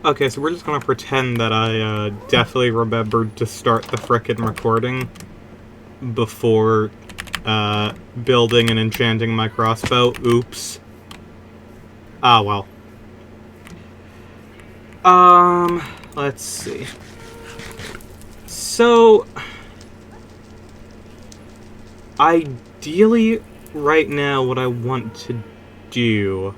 Okay, so we're just gonna pretend that I definitely remembered to start the frickin' recording before building and enchanting my crossbow. Oops. Ah, well. Let's see. So, ideally, right now, what I want to do...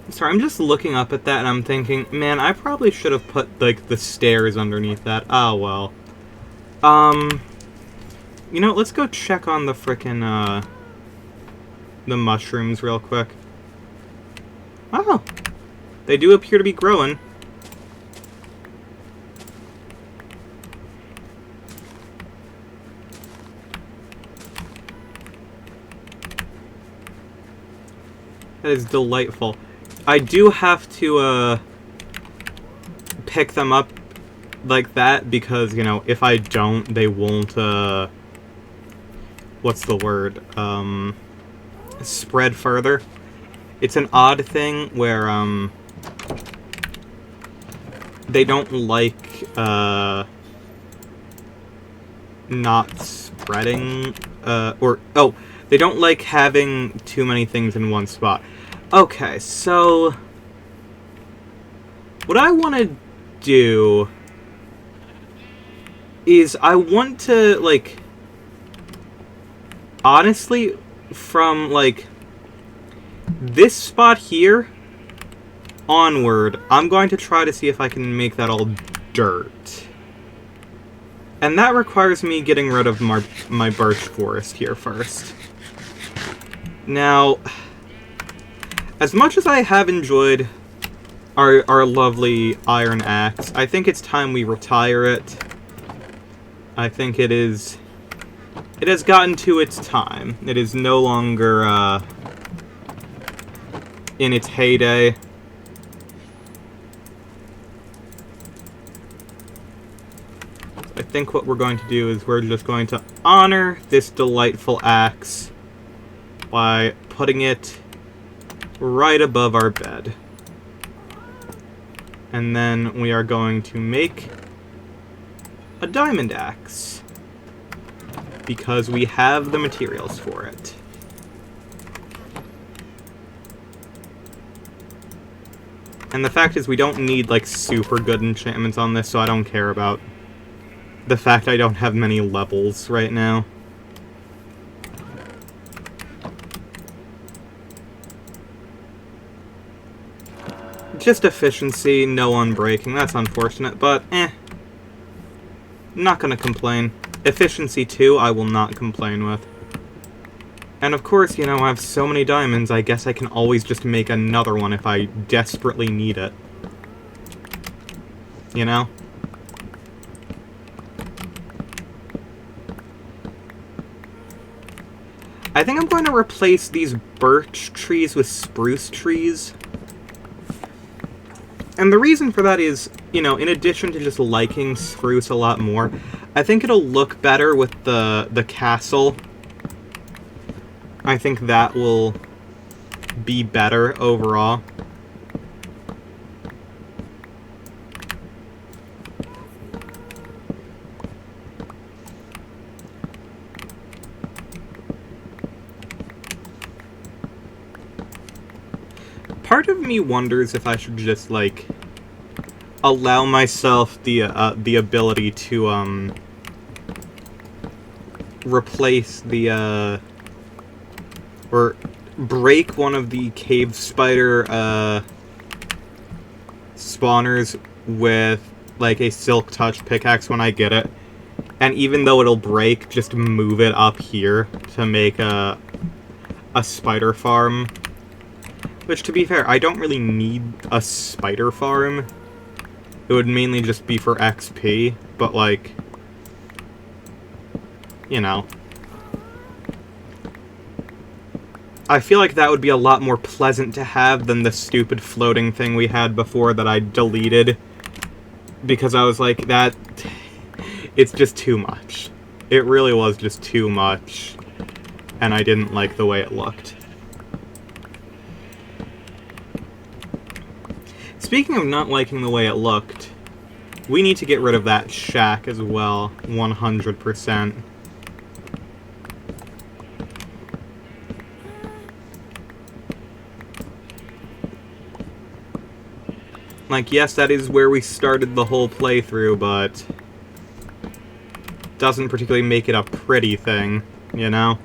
Sorry, I'm just looking up at that and I'm thinking, man, I probably should have put, like, the stairs underneath that. Oh, well. You know, let's go check on the frickin', the mushrooms real quick. Oh, they do appear to be growing. That is delightful. I do have to, pick them up like that because, you know, if I don't, they won't, what's the word? Spread further. It's an odd thing where, they don't like, not spreading, they don't like having too many things in one spot. Okay, so what I want to do is I want to, like, honestly, from, like, this spot here onward, I'm going to try to see if I can make that all dirt. And that requires me getting rid of my birch forest here first. Now, as much as I have enjoyed our lovely iron axe, I think it's time we retire it. I think it has gotten to its time. It is no longer, in its heyday. I think what we're going to do is we're just going to honor this delightful axe by putting it right above our bed. And then we are going to make a diamond axe because we have the materials for it. And the fact is we don't need, like, super good enchantments on this, so I don't care about the fact I don't have many levels right now. Just efficiency, no unbreaking. That's unfortunate, but not gonna complain. Efficiency 2, I will not complain with. And of course, you know, I have so many diamonds, I guess I can always just make another one if I desperately need it. You know? I think I'm going to replace these birch trees with spruce trees. And the reason for that is, you know, in addition to just liking spruce a lot more, I think it'll look better with the castle. I think that will be better overall. Part of me wonders if I should just, like, allow myself the ability to, replace the, or break one of the cave spider, spawners with, like, a silk touch pickaxe when I get it. And even though it'll break, just move it up here to make a spider farm. Which, to be fair, I don't really need a spider farm. It would mainly just be for XP, but, like, you know. I feel like that would be a lot more pleasant to have than the stupid floating thing we had before that I deleted. Because I was like, it's just too much. It really was just too much. And I didn't like the way it looked. Speaking of not liking the way it looked, we need to get rid of that shack as well, 100%. Like, yes, that is where we started the whole playthrough, but doesn't particularly make it a pretty thing, you know?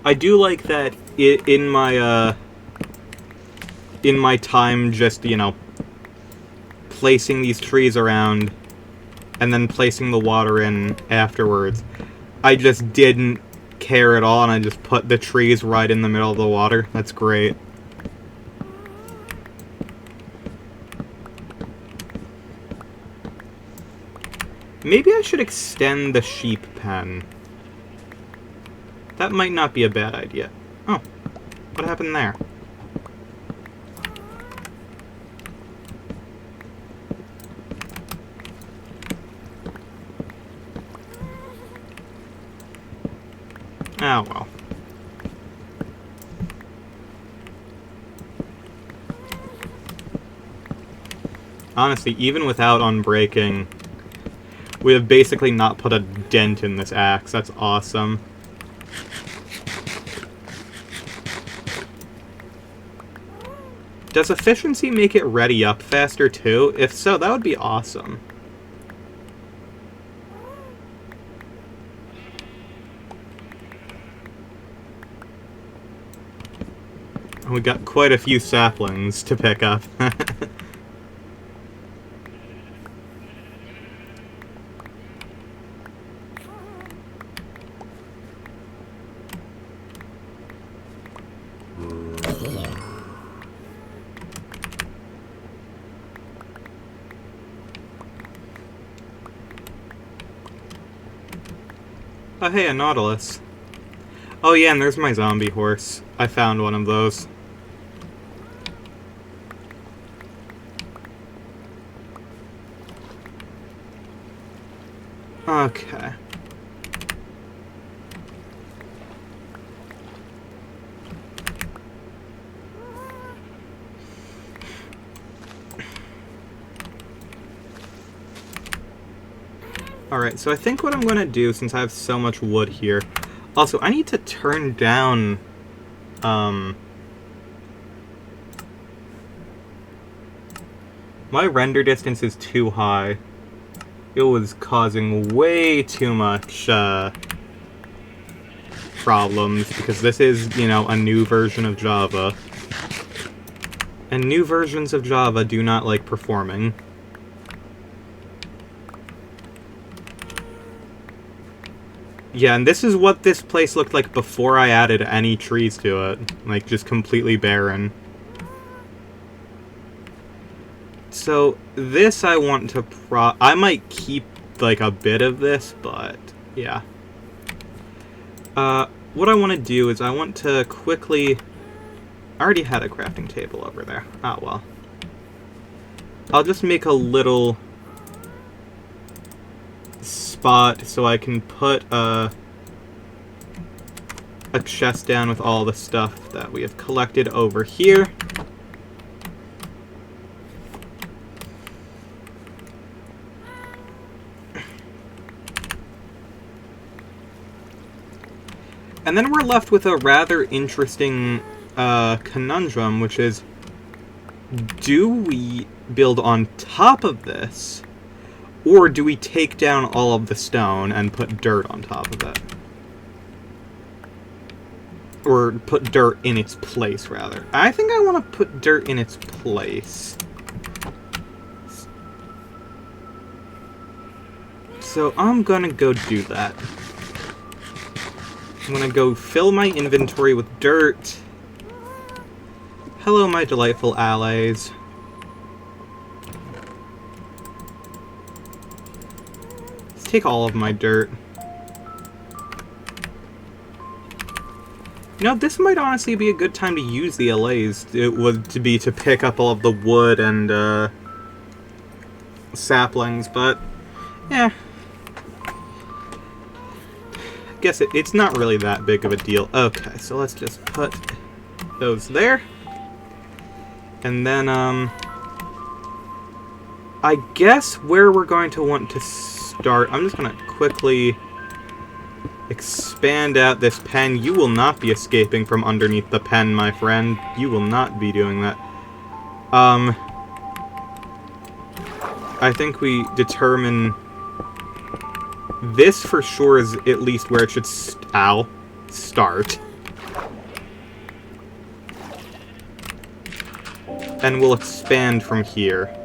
I do like that in my time just, you know, placing these trees around and then placing the water in afterwards, I just didn't care at all and I just put the trees right in the middle of the water. That's great. Maybe I should extend the sheep pen. That might not be a bad idea. Oh, what happened there? Oh, well. Honestly, even without unbreaking, we have basically not put a dent in this axe. That's awesome. Does efficiency make it ready up faster too? If so, that would be awesome. We got quite a few saplings to pick up. Oh, hey, a Nautilus. Oh yeah, and there's my zombie horse. I found one of those. Okay. Alright, so I think what I'm going to do, since I have so much wood here... Also, I need to turn down... my render distance is too high. It was causing way too much, problems, because this is, you know, a new version of Java. And new versions of Java do not like performing. Yeah, and this is what this place looked like before I added any trees to it. Like, just completely barren. So, this I want to I might keep, like, a bit of this, but, yeah. What I want to do is I want to quickly... I already had a crafting table over there. Oh, well. I'll just make a little... spot so I can put a chest down with all the stuff that we have collected over here. And then we're left with a rather interesting conundrum, which is, do we build on top of this? Or do we take down all of the stone and put dirt on top of it? Or put dirt in its place, rather. I think I want to put dirt in its place. So I'm gonna go do that. I'm gonna go fill my inventory with dirt. Hello, my delightful allies. Take all of my dirt. You know, this might honestly be a good time to use the LAs. It would to pick up all of the wood and saplings, but yeah. I guess it's not really that big of a deal. Okay, so let's just put those there. And then, I guess where we're going to want to start, I'm just going to quickly expand out this pen. You will not be escaping from underneath the pen, my friend. You will not be doing that. I think we determine this for sure is at least where it should start. And we'll expand from here.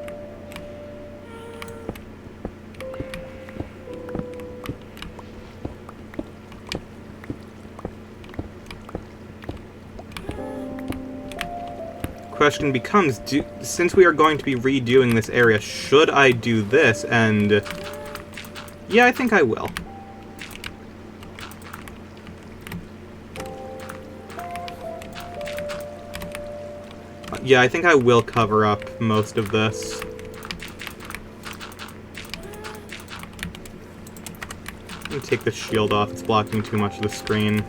Question becomes, since we are going to be redoing this area, should I do this? And yeah, I think I will. Yeah, I think I will cover up most of this. Let me take the shield off, it's blocking too much of the screen.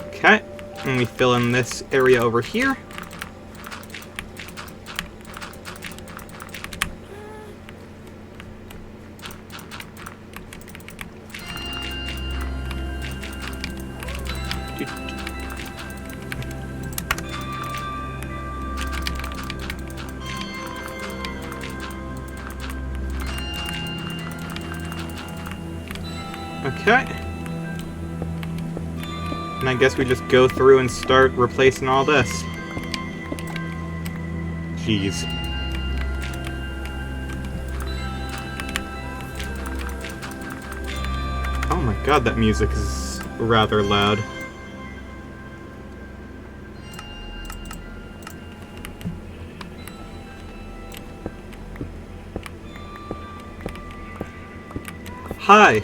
Okay, and we fill in this area over here. Okay. And I guess we just go through and start replacing all this. Jeez. Oh my god, that music is rather loud. Hi!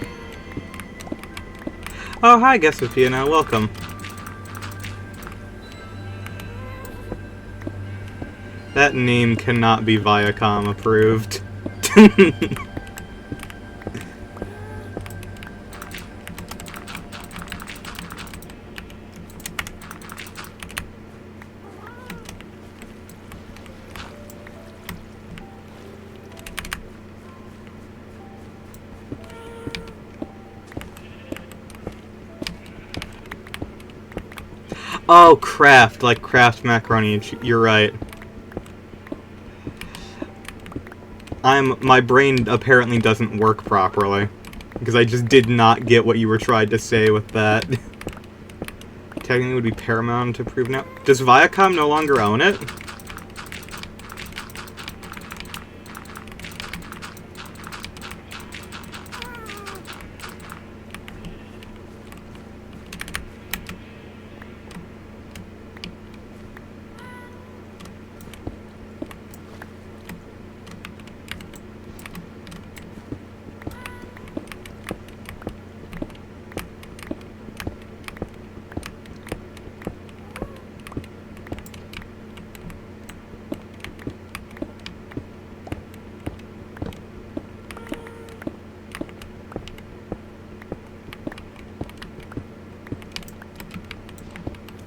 Oh, hi, GameGirlBeth, now welcome. That name cannot be Viacom approved. Oh, Kraft, like Kraft macaroni. You're right. My brain apparently doesn't work properly. Because I just did not get what you were trying to say with that. Technically it would be Paramount to prove now. Does Viacom no longer own it?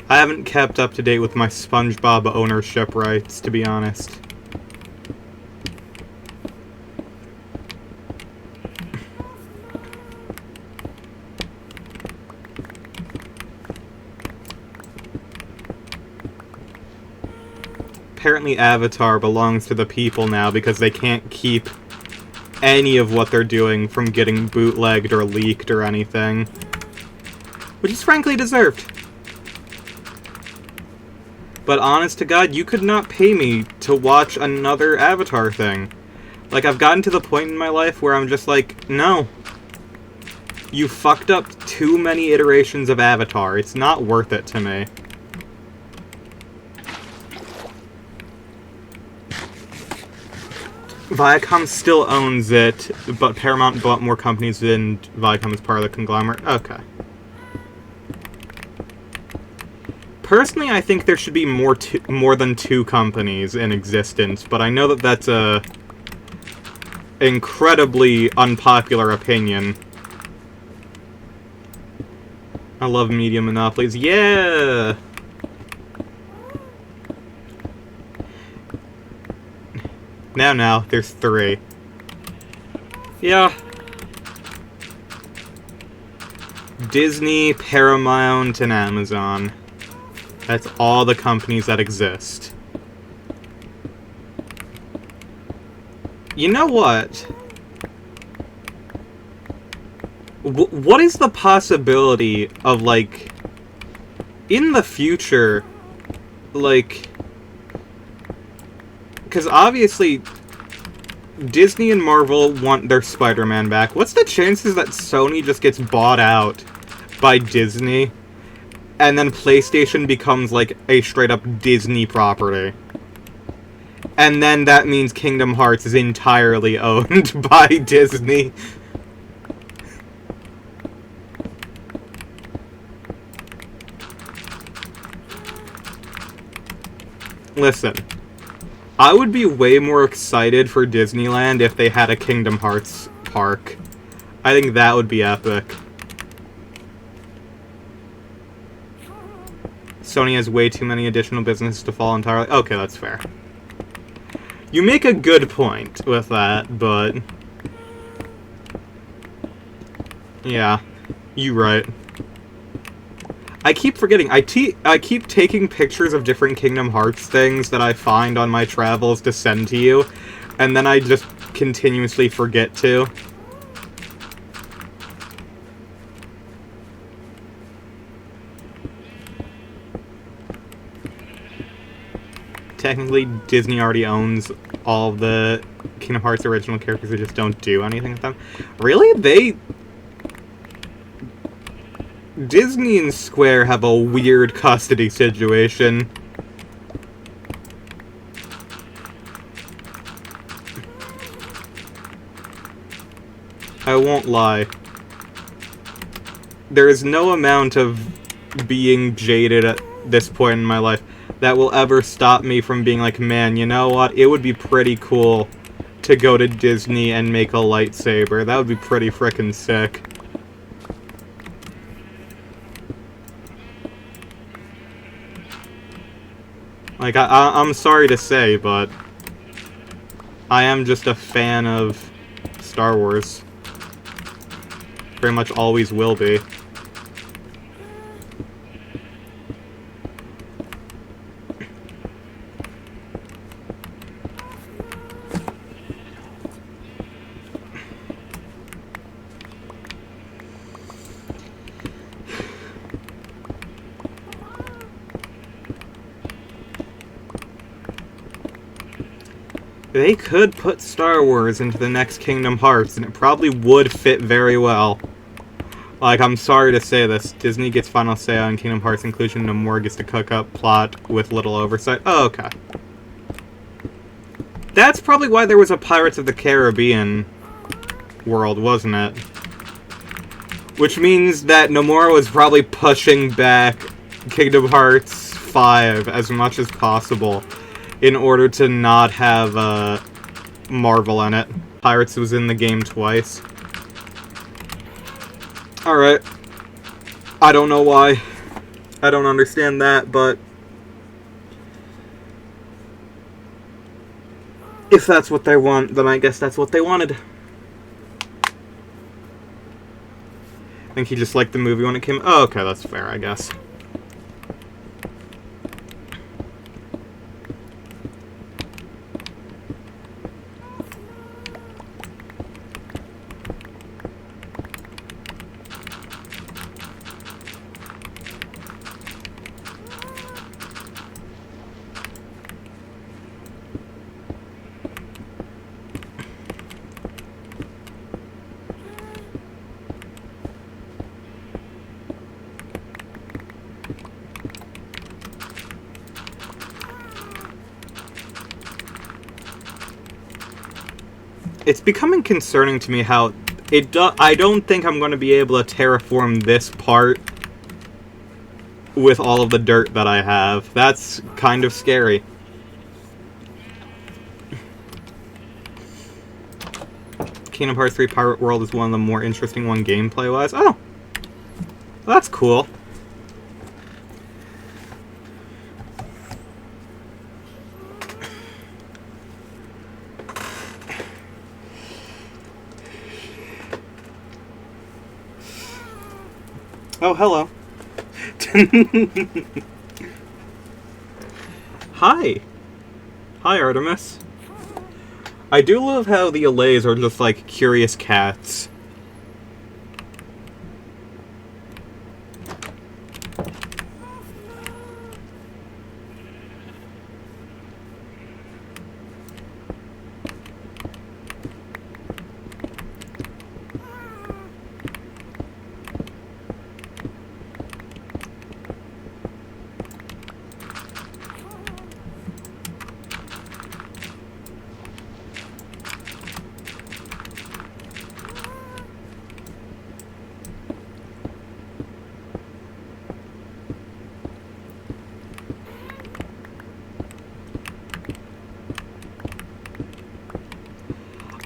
I haven't kept up to date with my SpongeBob ownership rights, to be honest. Apparently Avatar belongs to the people now because they can't keep any of what they're doing from getting bootlegged or leaked or anything. Which is frankly deserved. But honest to God, you could not pay me to watch another Avatar thing. Like, I've gotten to the point in my life where I'm just like, no. You fucked up too many iterations of Avatar. It's not worth it to me. Viacom still owns it, but Paramount bought more companies than Viacom is part of the conglomerate. Okay. Personally, I think there should be more than 2 companies in existence, but I know that that's a incredibly unpopular opinion. I love media monopolies. Yeah! Now, there's 3. Yeah. Disney, Paramount, and Amazon. That's all the companies that exist. You know what? What is the possibility of, like, in the future, like... Because obviously, Disney and Marvel want their Spider-Man back. What's the chances that Sony just gets bought out by Disney, and then PlayStation becomes, like, a straight-up Disney property? And then that means Kingdom Hearts is entirely owned by Disney. Listen, I would be way more excited for Disneyland if they had a Kingdom Hearts park. I think that would be epic. Sony has way too many additional businesses to fall entirely. Okay, that's fair. You make a good point with that, but... Yeah, you right. I keep forgetting. I keep taking pictures of different Kingdom Hearts things that I find on my travels to send to you, and then I just continuously forget to. Technically, Disney already owns all of the Kingdom Hearts original characters. They just don't do anything with them. Really? Disney and Square have a weird custody situation. I won't lie. There is no amount of being jaded at this point in my life that will ever stop me from being like, man, you know what? It would be pretty cool to go to Disney and make a lightsaber. That would be pretty frickin' sick. Like, I'm sorry to say, but I am just a fan of Star Wars. Very much always will be. They could put Star Wars into the next Kingdom Hearts, and it probably would fit very well. Like, I'm sorry to say this, Disney gets final say on Kingdom Hearts inclusion, Nomura gets to cook up plot with little oversight. Oh, okay. That's probably why there was a Pirates of the Caribbean world, wasn't it? Which means that Nomura was probably pushing back Kingdom Hearts 5 as much as possible in order to not have Marvel in it. Pirates was in the game twice. Alright. I don't know why. I don't understand that, but if that's what they want, then I guess that's what they wanted. I think he just liked the movie when it came... Oh, okay, that's fair, I guess. It's becoming concerning to me how I don't think I'm going to be able to terraform this part with all of the dirt that I have. That's kind of scary. Kingdom Hearts 3 Pirate World is one of the more interesting one gameplay-wise. Oh! Well, that's cool. Oh, hello. Hi. Hi, Artemis. I do love how the Allays are just like curious cats.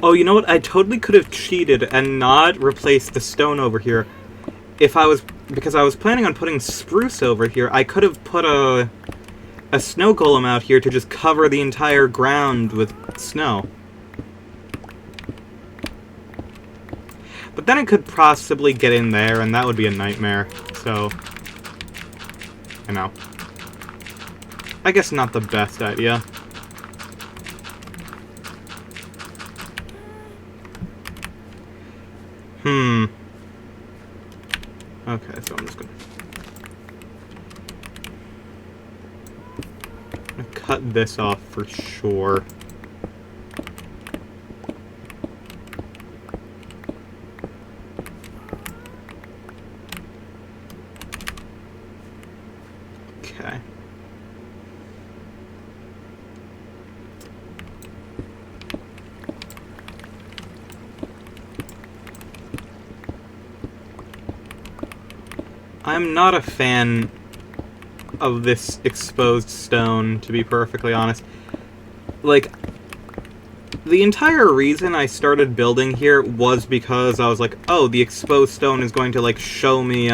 Oh, you know what? I totally could have cheated and not replaced the stone over here. Because I was planning on putting spruce over here, I could have put a snow golem out here to just cover the entire ground with snow. But then it could possibly get in there, and that would be a nightmare. So, you know. I guess not the best idea. Okay, so I'm just gonna cut this off for sure. Okay. I'm not a fan of this exposed stone, to be perfectly honest. Like, the entire reason I started building here was because I was like, oh, the exposed stone is going to, like, show me,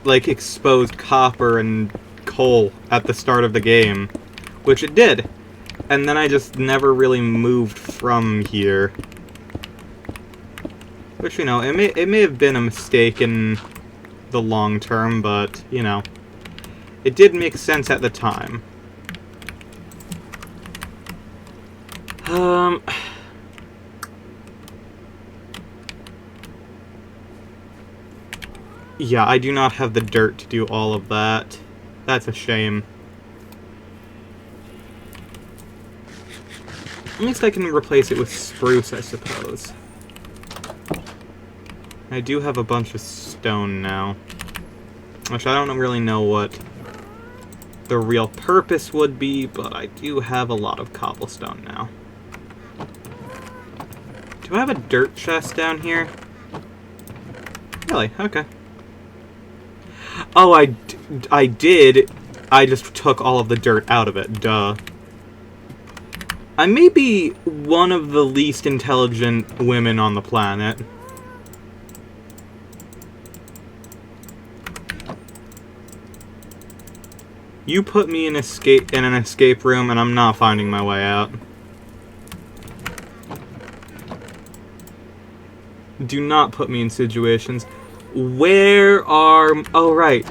like, exposed copper and coal at the start of the game. Which it did. And then I just never really moved from here. Which, you know, it may have been a mistake in the long term, but, you know, it did make sense at the time. Yeah, I do not have the dirt to do all of that. That's a shame. At least I can replace it with spruce, I suppose. I do have a bunch of stone now. Which I don't really know what the real purpose would be, but I do have a lot of cobblestone now. Do I have a dirt chest down here? Really? Okay. Oh, I did. I just took all of the dirt out of it. Duh. I may be one of the least intelligent women on the planet. You put me in an escape room, and I'm not finding my way out. Do not put me in situations. Where are... Oh, right.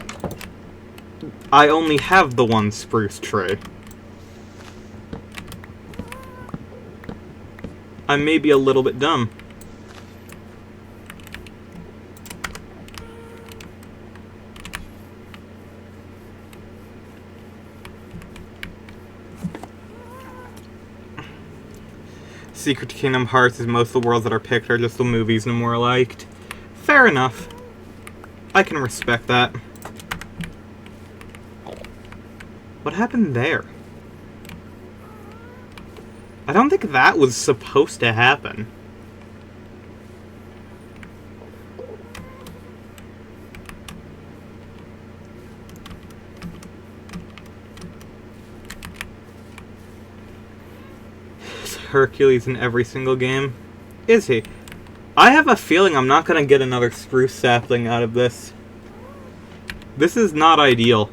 I only have the one spruce tree. I may be a little bit dumb. Secret to Kingdom Hearts is most of the worlds that are picked are just the movies no more liked. Fair enough. I can respect that. What happened there? I don't think that was supposed to happen. Is Hercules in every single game? Is he? I have a feeling I'm not gonna get another spruce sapling out of this. This is not ideal.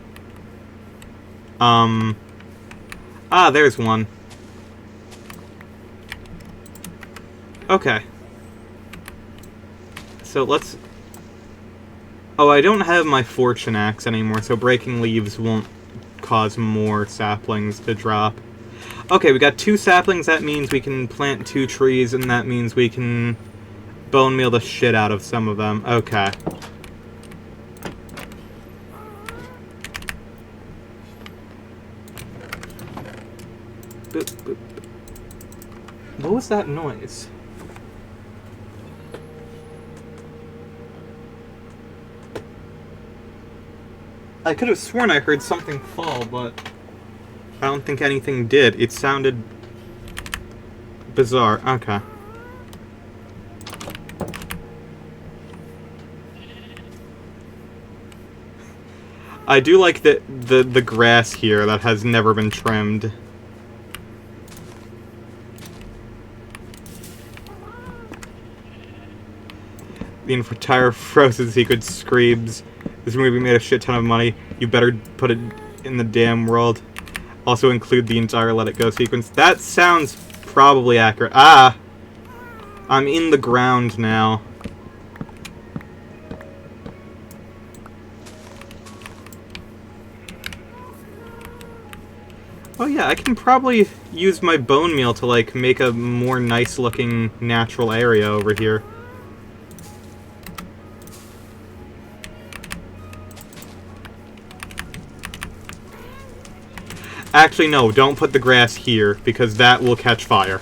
There's one. Okay. So let's... Oh, I don't have my fortune axe anymore, so breaking leaves won't cause more saplings to drop. Okay, we got 2 saplings, that means we can plant 2 trees, and that means we can bone meal the shit out of some of them. Okay. Boop, boop. What was that noise? I could have sworn I heard something fall, but I don't think anything did. It sounded bizarre. Okay. I do like the grass here that has never been trimmed. The entire Frozen Secret screams, "This movie made a shit ton of money. You better put it in the damn world." Also include the entire Let It Go sequence. That sounds probably accurate. Ah! I'm in the ground now. Oh yeah, I can probably use my bone meal to, like, make a more nice-looking natural area over here. Actually, no, don't put the grass here, because that will catch fire.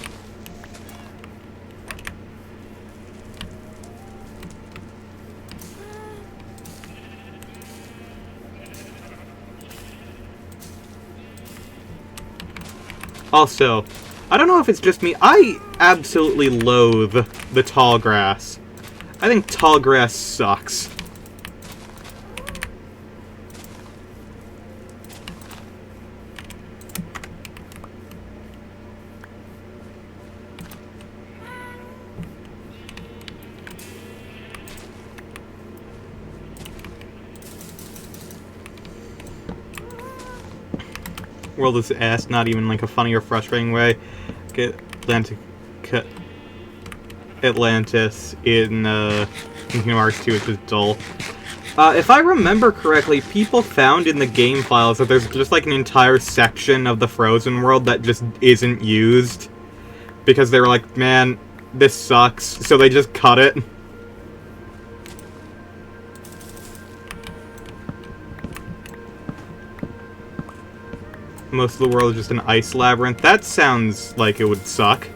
Also, I don't know if it's just me, I absolutely loathe the tall grass. I think tall grass sucks. World is ass, not even like a funny or frustrating way. Get Atlantis in Kingdom Hearts 2 is just dull. If I remember correctly, people found in the game files that there's just like an entire section of the Frozen world that just isn't used. Because they were like, man, this sucks, so they just cut it. Most of the world is just an ice labyrinth. That sounds like it would suck.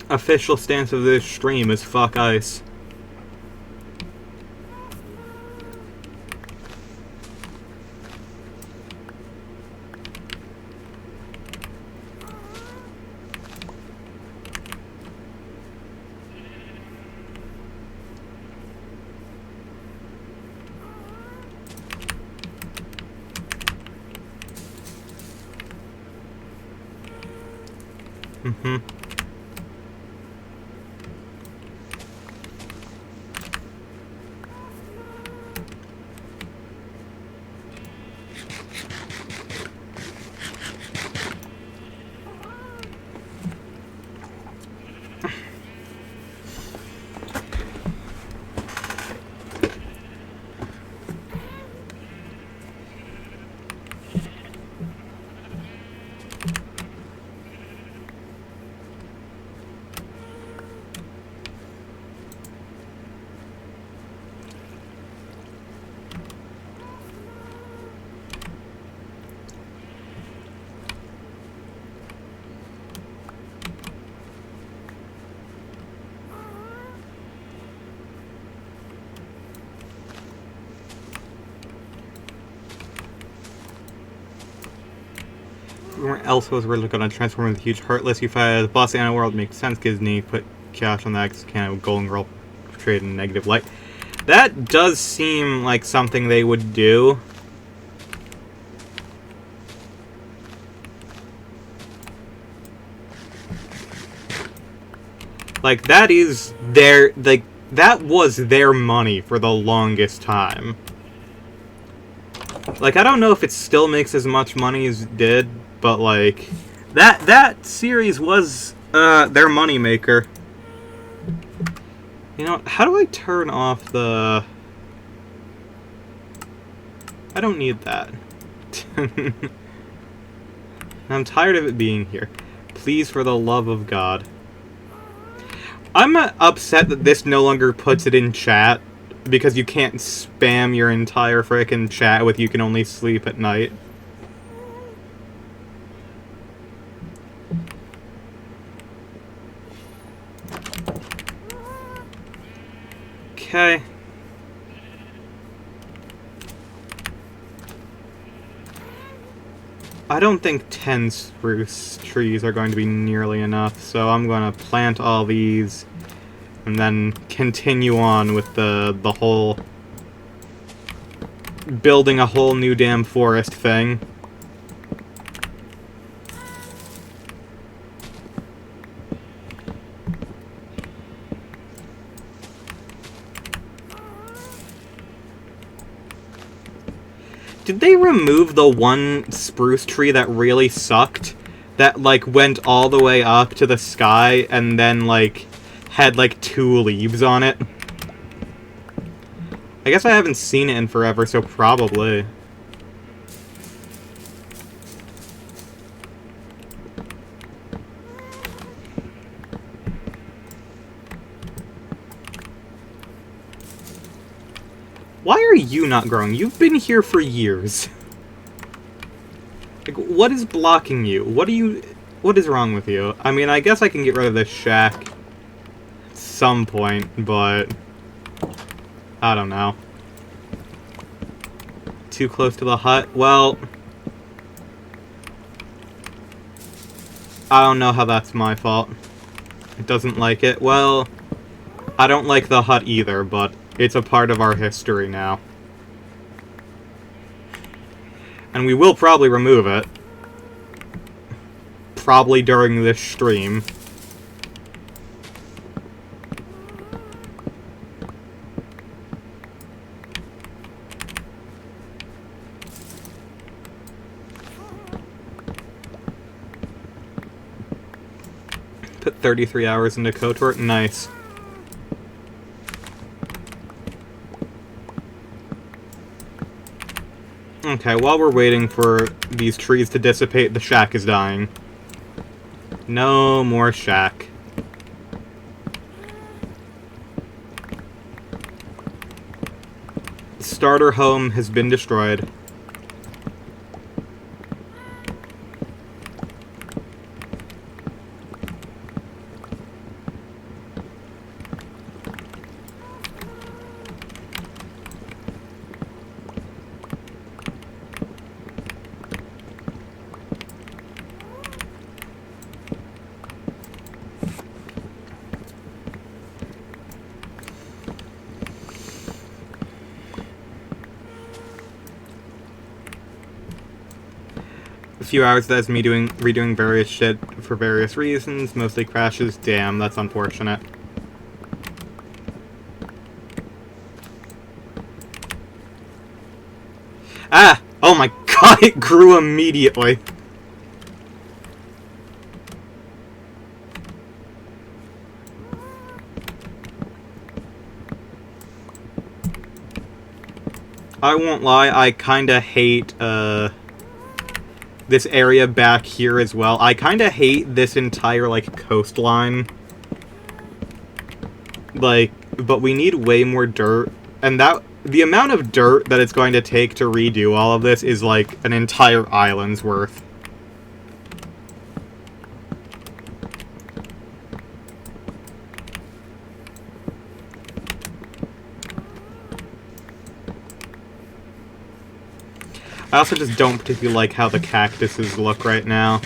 Official stance of this stream is fuck ice. Mm-hmm. somewhere else was really gonna transform into a huge heartless. You fight the boss animal world, makes sense, Disney put cash on that because kind of Golden Girl portrayed in a negative light. That does seem like something they would do. Like, that is their, like, that was their money for the longest time. Like, I don't know if it still makes as much money as it did, but, like, that series was, their moneymaker. You know, how do I turn off the... I don't need that. I'm tired of it being here. Please, for the love of God. I'm upset that this no longer puts it in chat, because you can't spam your entire frickin' chat with "you can only sleep at night." Okay. I don't think 10 spruce trees are going to be nearly enough, so I'm going to plant all these and then continue on with the whole building a whole new damn forest thing. Did they remove the one spruce tree that really sucked? That, like, went all the way up to the sky and then, like, had, like, 2 leaves on it? I guess I haven't seen it in forever, so probably. Why are you not growing? You've been here for years. Like, what is blocking you? What is wrong with you? I mean, I guess I can get rid of this shack at some point, but I don't know. Too close to the hut? Well, I don't know how that's my fault. It doesn't like it. Well, I don't like the hut either, but it's a part of our history now. And we will probably remove it. Probably during this stream. Put 33 hours into KOTOR. Nice. Okay, while we're waiting for these trees to dissipate, the shack is dying. No more shack. Starter home has been destroyed. A few hours, that's me redoing various shit for various reasons, mostly crashes. Damn, that's unfortunate. Ah! Oh my god, it grew immediately! I won't lie, I kinda hate, this area back here as well. I kinda hate this entire, like, coastline. Like, but we need way more dirt. And the amount of dirt that it's going to take to redo all of this is, like, an entire island's worth. I also just don't particularly like how the cactuses look right now.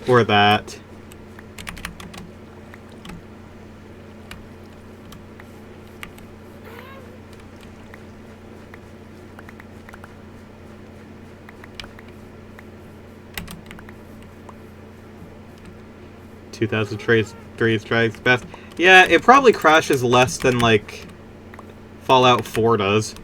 Or that. Three strikes best. Yeah, it probably crashes less than, like, Fallout 4 does.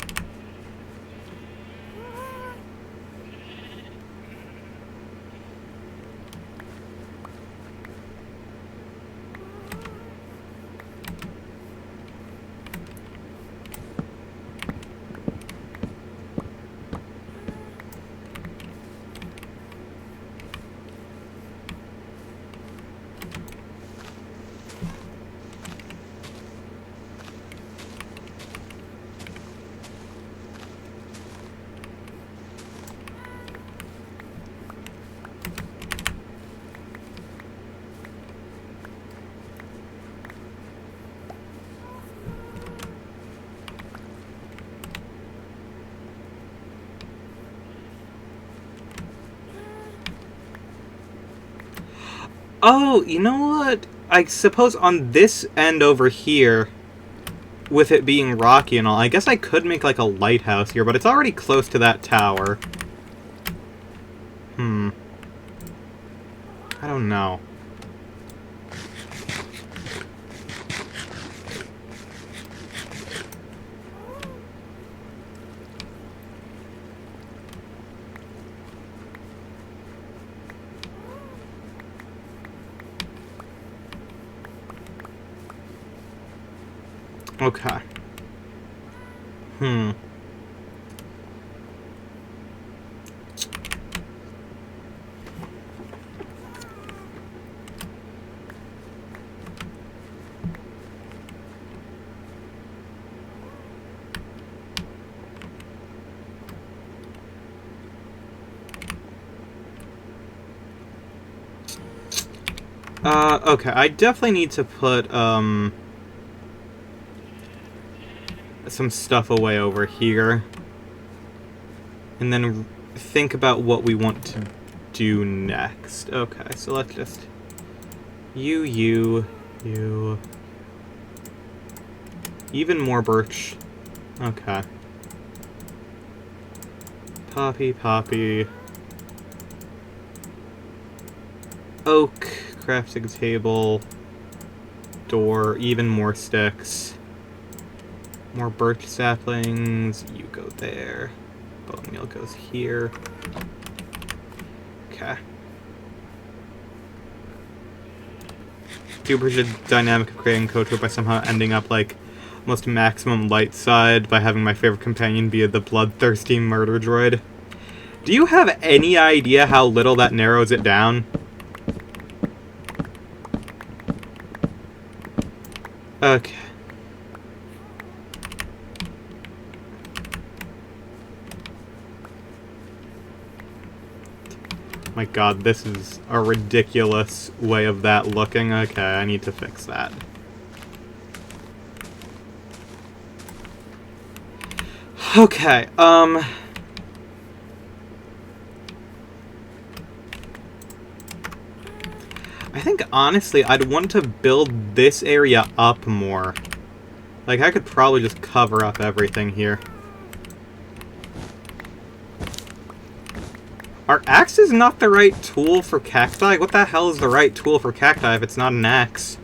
Oh, you know what? I suppose on this end over here, with it being rocky and all, I guess I could make like a lighthouse here, but it's already close to that tower. I don't know. Okay. Okay, I definitely need to put, some stuff away over here. And then think about what we want to do next. Okay, so let's just... You... Even more birch. Okay. Poppy. Oak, crafting table, door, even more sticks. More birch saplings, you go there. Bone meal goes here. Okay. Super dynamic of creating Kotor by somehow ending up like most maximum light side by having my favorite companion be the bloodthirsty murder droid. Do you have any idea how little that narrows it down? Okay. My god, this is a ridiculous way of that looking. Okay, I need to fix that. Okay, I think, honestly, I'd want to build this area up more. Like, I could probably just cover up everything here. Are axes not the right tool for cacti? What the hell is the right tool for cacti if it's not an axe?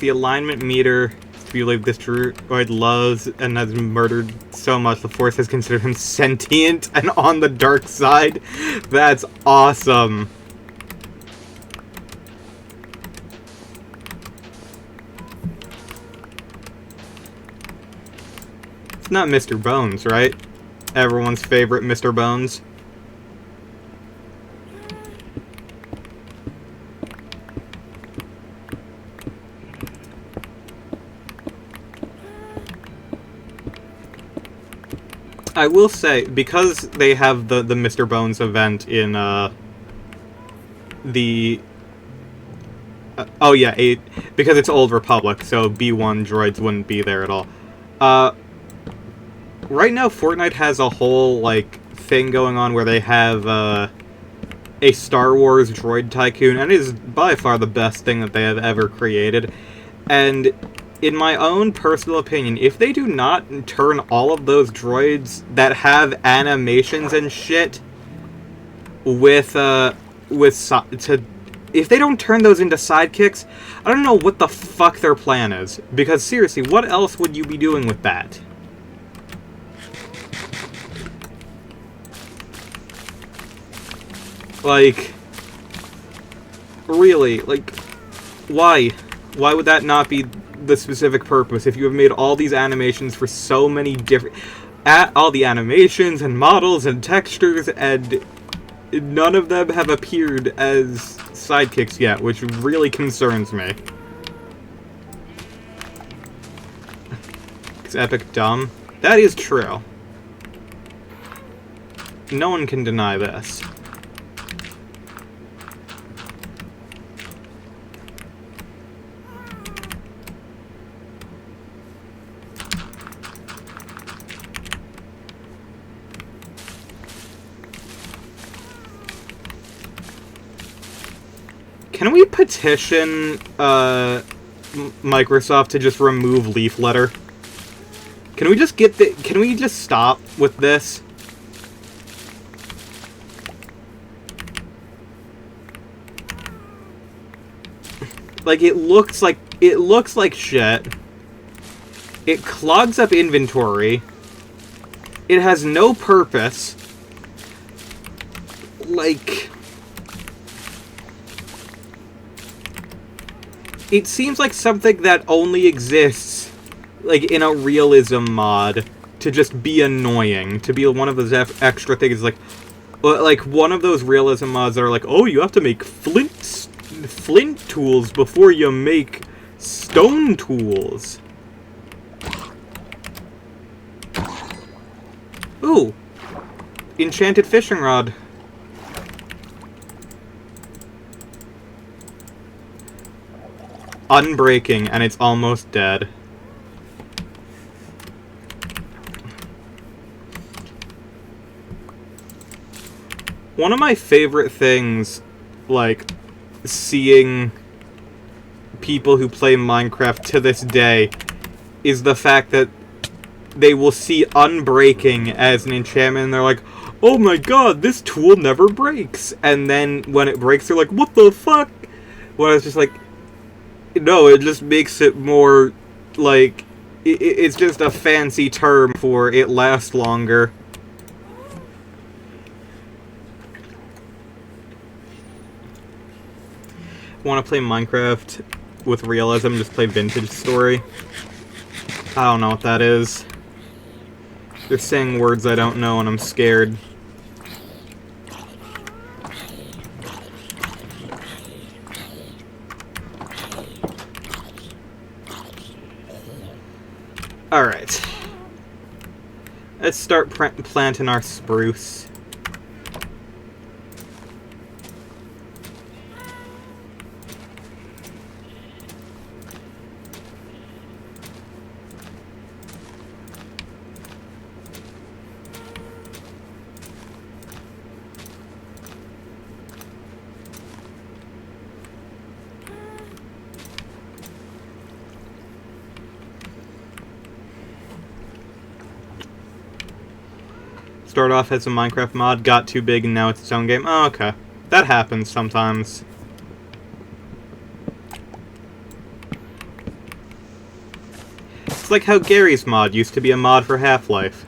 The alignment meter, if you believe this droid loves and has murdered so much, the Force has considered him sentient and on the dark side. That's awesome. not Mr. Bones, right? Everyone's favorite Mr. Bones. I will say, because they have the Mr. Bones event in, oh yeah, because it's Old Republic, so B1 droids wouldn't be there at all. Right now, Fortnite has a whole, like, thing going on where they have, a Star Wars droid tycoon, and it is by far the best thing that they have ever created. And in my own personal opinion, if they do not turn all of those droids that have animations and shit if they don't turn those into sidekicks, I don't know what the fuck their plan is. Because seriously, what else would you be doing with that? Like, really, like, why? Why would that not be the specific purpose if you have made all these animations for so many different... all the animations and models and textures, and none of them have appeared as sidekicks yet, which really concerns me. Is Epic dumb? That is true. No one can deny this. Can we petition Microsoft to just remove Leaf Letter? Can we just can we just stop with this? Like, it looks like shit. It clogs up inventory. It has no purpose. Like, it seems like something that only exists, like, in a realism mod, to just be annoying, to be one of those extra things, like one of those realism mods that are like, oh, you have to make flint tools before you make stone tools. Ooh, enchanted fishing rod. Unbreaking, and it's almost dead. One of my favorite things, like, seeing people who play Minecraft to this day, is the fact that they will see unbreaking as an enchantment, and they're like, oh my god, this tool never breaks! And then, when it breaks, they're like, what the fuck? Well, it's just like, no, it just makes it more, like, it's just a fancy term for it lasts longer. Want to play Minecraft with realism, just play Vintage Story? I don't know what that is. They're saying words I don't know and I'm scared. Alright. Let's start planting our spruce. Started off as a Minecraft mod, got too big, and now it's its own game. Oh, okay. That happens sometimes. It's like how Gary's mod used to be a mod for Half-Life.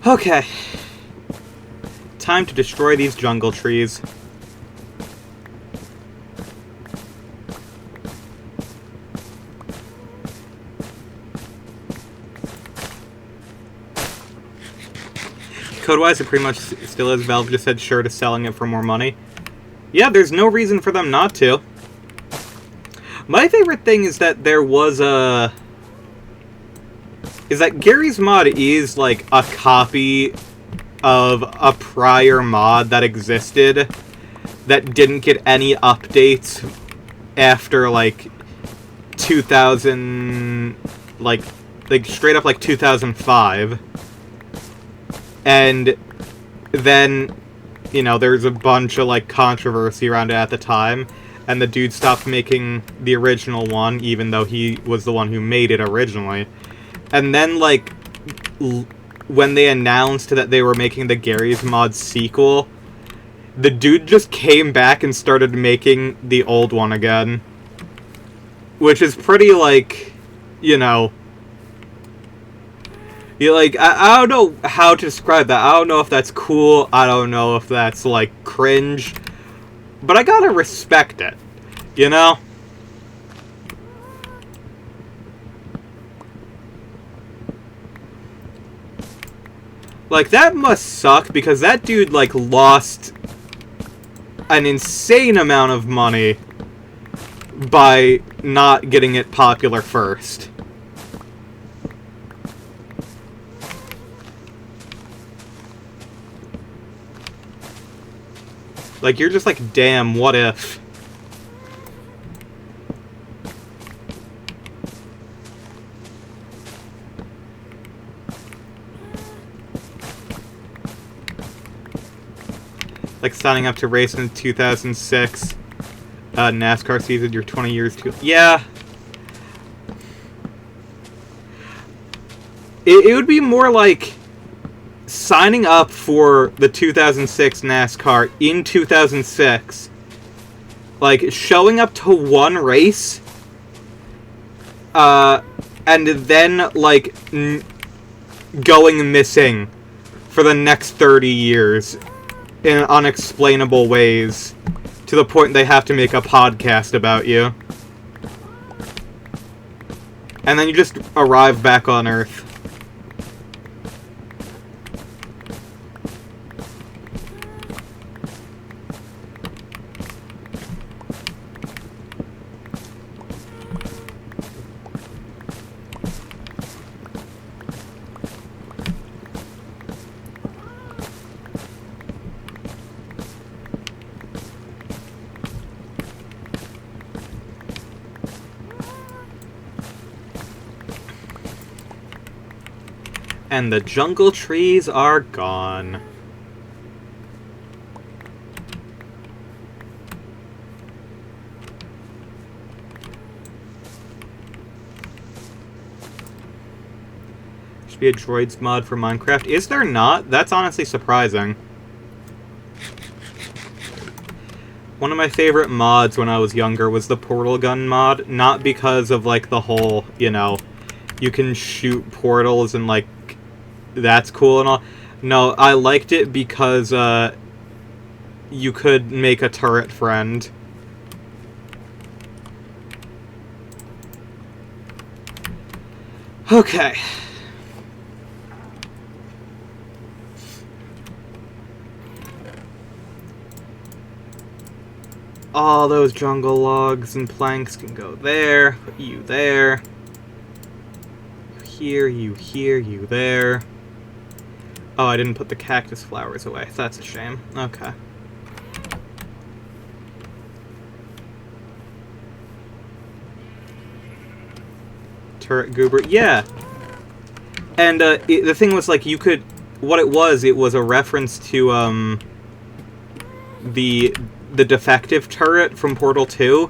Okay. Time to destroy these jungle trees. Code-wise, it pretty much still is. Valve just said sure to selling it for more money. Yeah, there's no reason for them not to. My favorite thing is that there was a... is that Gary's mod is, like, a copy of a prior mod that existed that didn't get any updates after, like, 2000... like straight up, like, 2005. And then, you know, there's a bunch of, like, controversy around it at the time, and the dude stopped making the original one, even though he was the one who made it originally. And then, like, when they announced that they were making the Gary's Mod sequel, the dude just came back and started making the old one again. Which is pretty, like, you know... like, I don't know how to describe that. I don't know if that's cool. I don't know if that's, like, cringe. But I gotta respect it. You know? Like, that must suck, because that dude, like, lost an insane amount of money by not getting it popular first. Like, you're just like, damn, what if? Like, signing up to race in 2006 NASCAR season, you're 20 years too... Yeah. It would be more like... signing up for the 2006 NASCAR in 2006, like, showing up to one race, and then, like, going missing for the next 30 years in unexplainable ways, to the point they have to make a podcast about you. And then you just arrive back on Earth. And the jungle trees are gone. Should be a droids mod for Minecraft. Is there not? That's honestly surprising. One of my favorite mods when I was younger was the portal gun mod. Not because of, like, the whole, you know, you can shoot portals and, like, that's cool and all. No, I liked it because, you could make a turret friend. Okay. All those jungle logs and planks can go there. Put you there. Here, you here, you there. Oh, I didn't put the cactus flowers away. That's a shame. Okay. Turret goober. Yeah. And the thing was, like, you could... what it was a reference to the defective turret from Portal 2.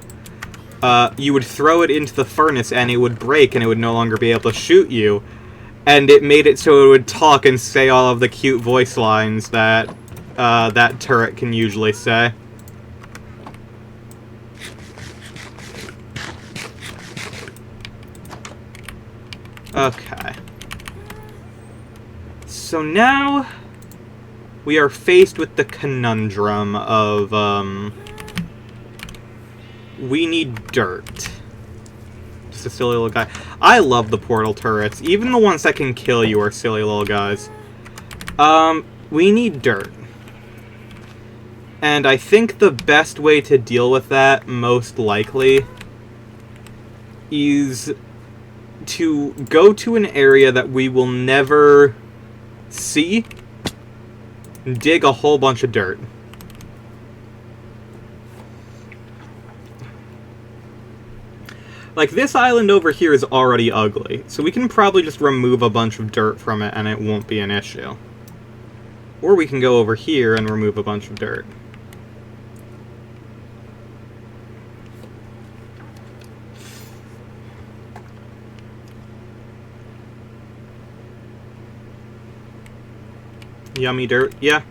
You would throw it into the furnace and it would break and it would no longer be able to shoot you. And it made it so it would talk and say all of the cute voice lines that that turret can usually say. Okay. So now we are faced with the conundrum of, we need dirt. Just a silly little guy. I love the portal turrets. Even the ones that can kill you are silly little guys. We need dirt. And I think the best way to deal with that, most likely, is to go to an area that we will never see, and dig a whole bunch of dirt. Like, this island over here is already ugly, so we can probably just remove a bunch of dirt from it and it won't be an issue. Or we can go over here and remove a bunch of dirt. Yummy dirt, yeah.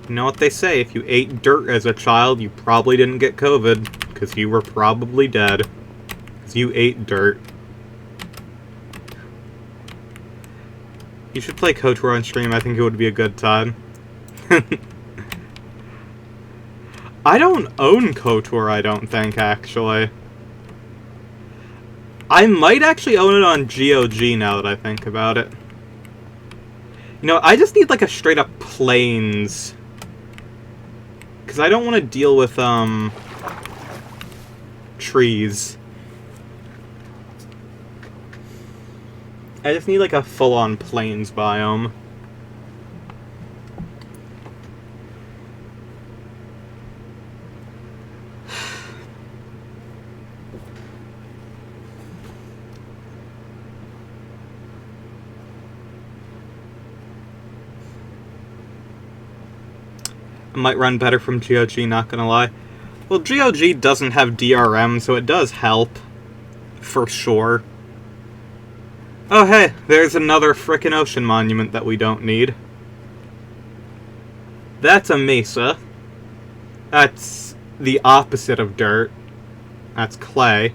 You know what they say, if you ate dirt as a child, you probably didn't get COVID, because you were probably dead. Because you ate dirt. You should play KOTOR on stream, I think it would be a good time. I don't own KOTOR, I don't think, actually. I might actually own it on GOG now that I think about it. You know, I just need like a straight up plains. Because I don't want to deal with, trees. I just need like a full-on plains biome. Might run better from GOG, not gonna lie. Well, GOG doesn't have DRM, so it does help. For sure. Oh hey, there's another frickin' ocean monument that we don't need. That's a mesa. That's the opposite of dirt. That's clay.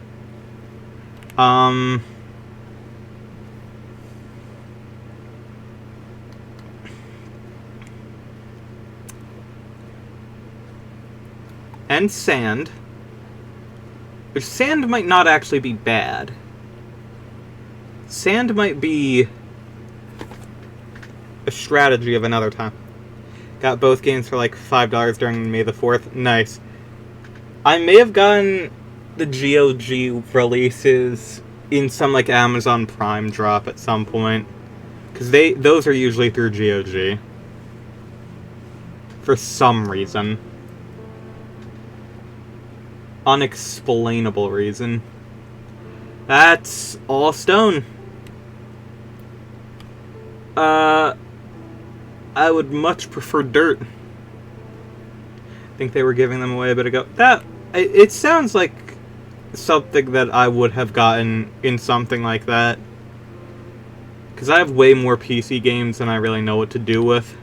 And sand. Which sand might not actually be bad. Sand might be a strategy of another time. Got both games for like $5 during May the 4th. Nice. I may have gotten the GOG releases in some like Amazon Prime drop at some point. Because those are usually through GOG. For some reason. Unexplainable reason. That's all stone. I would much prefer dirt. I think they were giving them away a bit ago. It sounds like something that I would have gotten in something like that. Because I have way more PC games than I really know what to do with.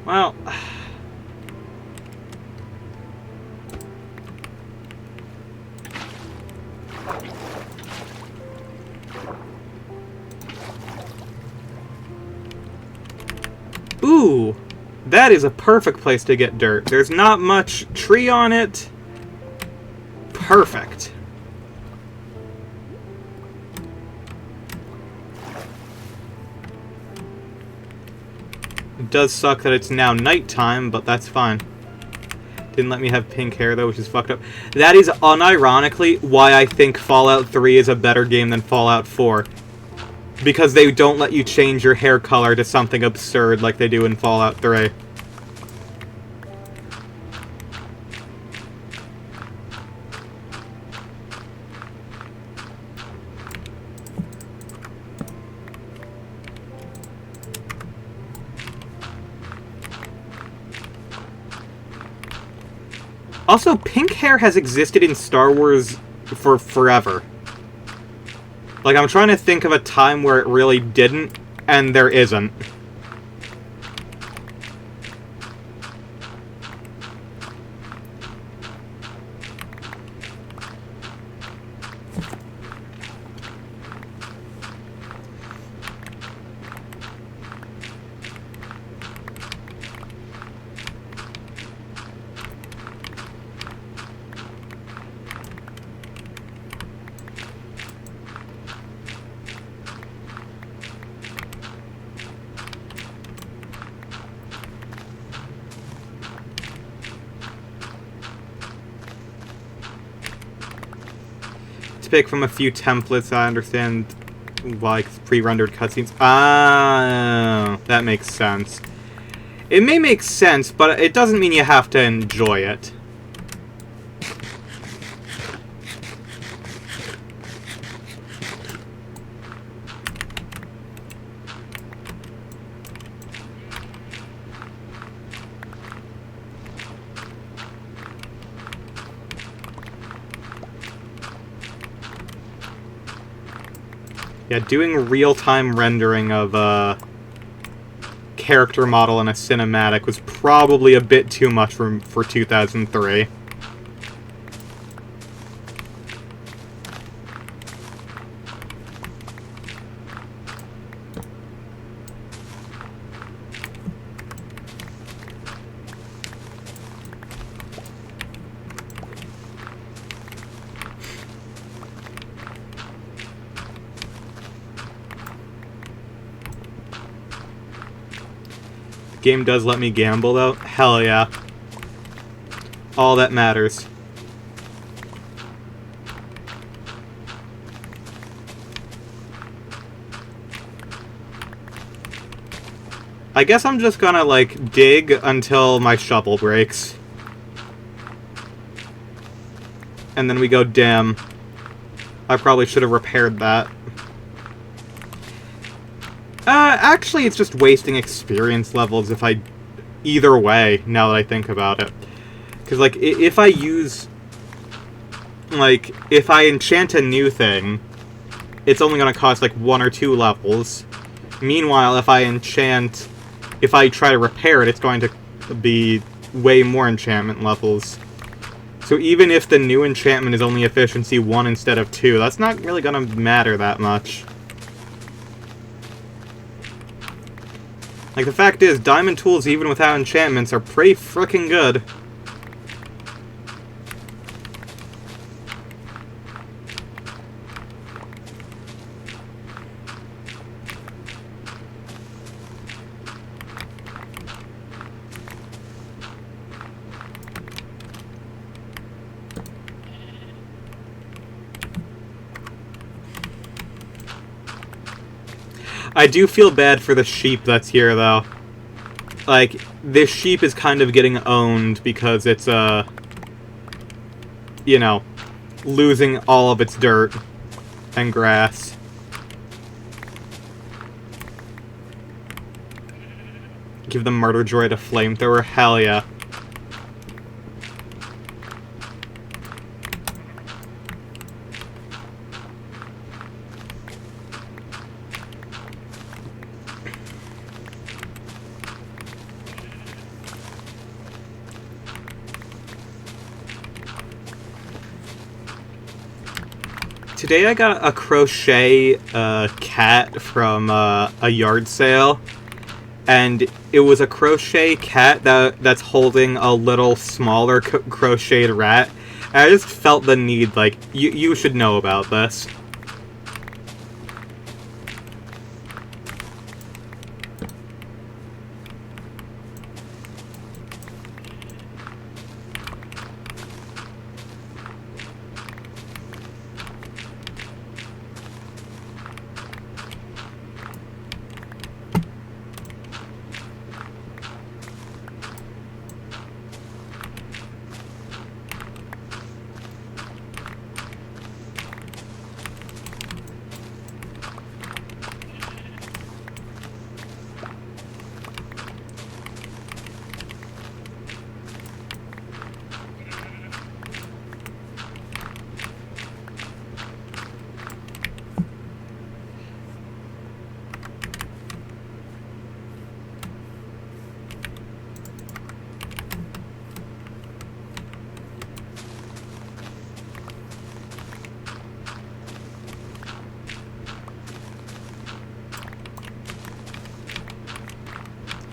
Well, ooh, that is a perfect place to get dirt. There's not much tree on it. Perfect. It does suck that it's now nighttime, but that's fine. Didn't let me have pink hair, though, which is fucked up. That is, unironically, why I think Fallout 3 is a better game than Fallout 4. Because they don't let you change your hair color to something absurd like they do in Fallout 3. Also, pink hair has existed in Star Wars for forever. Like, I'm trying to think of a time where it really didn't, and there isn't. to pick from a few templates. I understand, like, pre-rendered cutscenes. Ah, that makes sense. It may make sense, but it doesn't mean you have to enjoy it. Yeah, doing real-time rendering of a character model in a cinematic was probably a bit too much for 2003. Game does let me gamble, though? Hell yeah. All that matters. I guess I'm just gonna, like, dig until my shovel breaks. And then we go, damn. I probably should have repaired that. Actually, it's just wasting experience levels if I... Either way, now that I think about it. Because, like, if I use... Like, if I enchant a new thing, it's only going to cost, like, 1 or 2 levels. Meanwhile, if I enchant... If I try to repair it, it's going to be way more enchantment levels. So even if the new enchantment is only efficiency 1 instead of 2, that's not really going to matter that much. Like, the fact is, diamond tools, even without enchantments, are pretty frickin' good. I do feel bad for the sheep that's here, though. Like, this sheep is kind of getting owned because it's, you know, losing all of its dirt and grass. Give the murder droid a flamethrower? Hell yeah. Today I got a crochet cat from a yard sale, and it was a crochet cat that's holding a little smaller crocheted rat. And I just felt the need, like, you should know about this.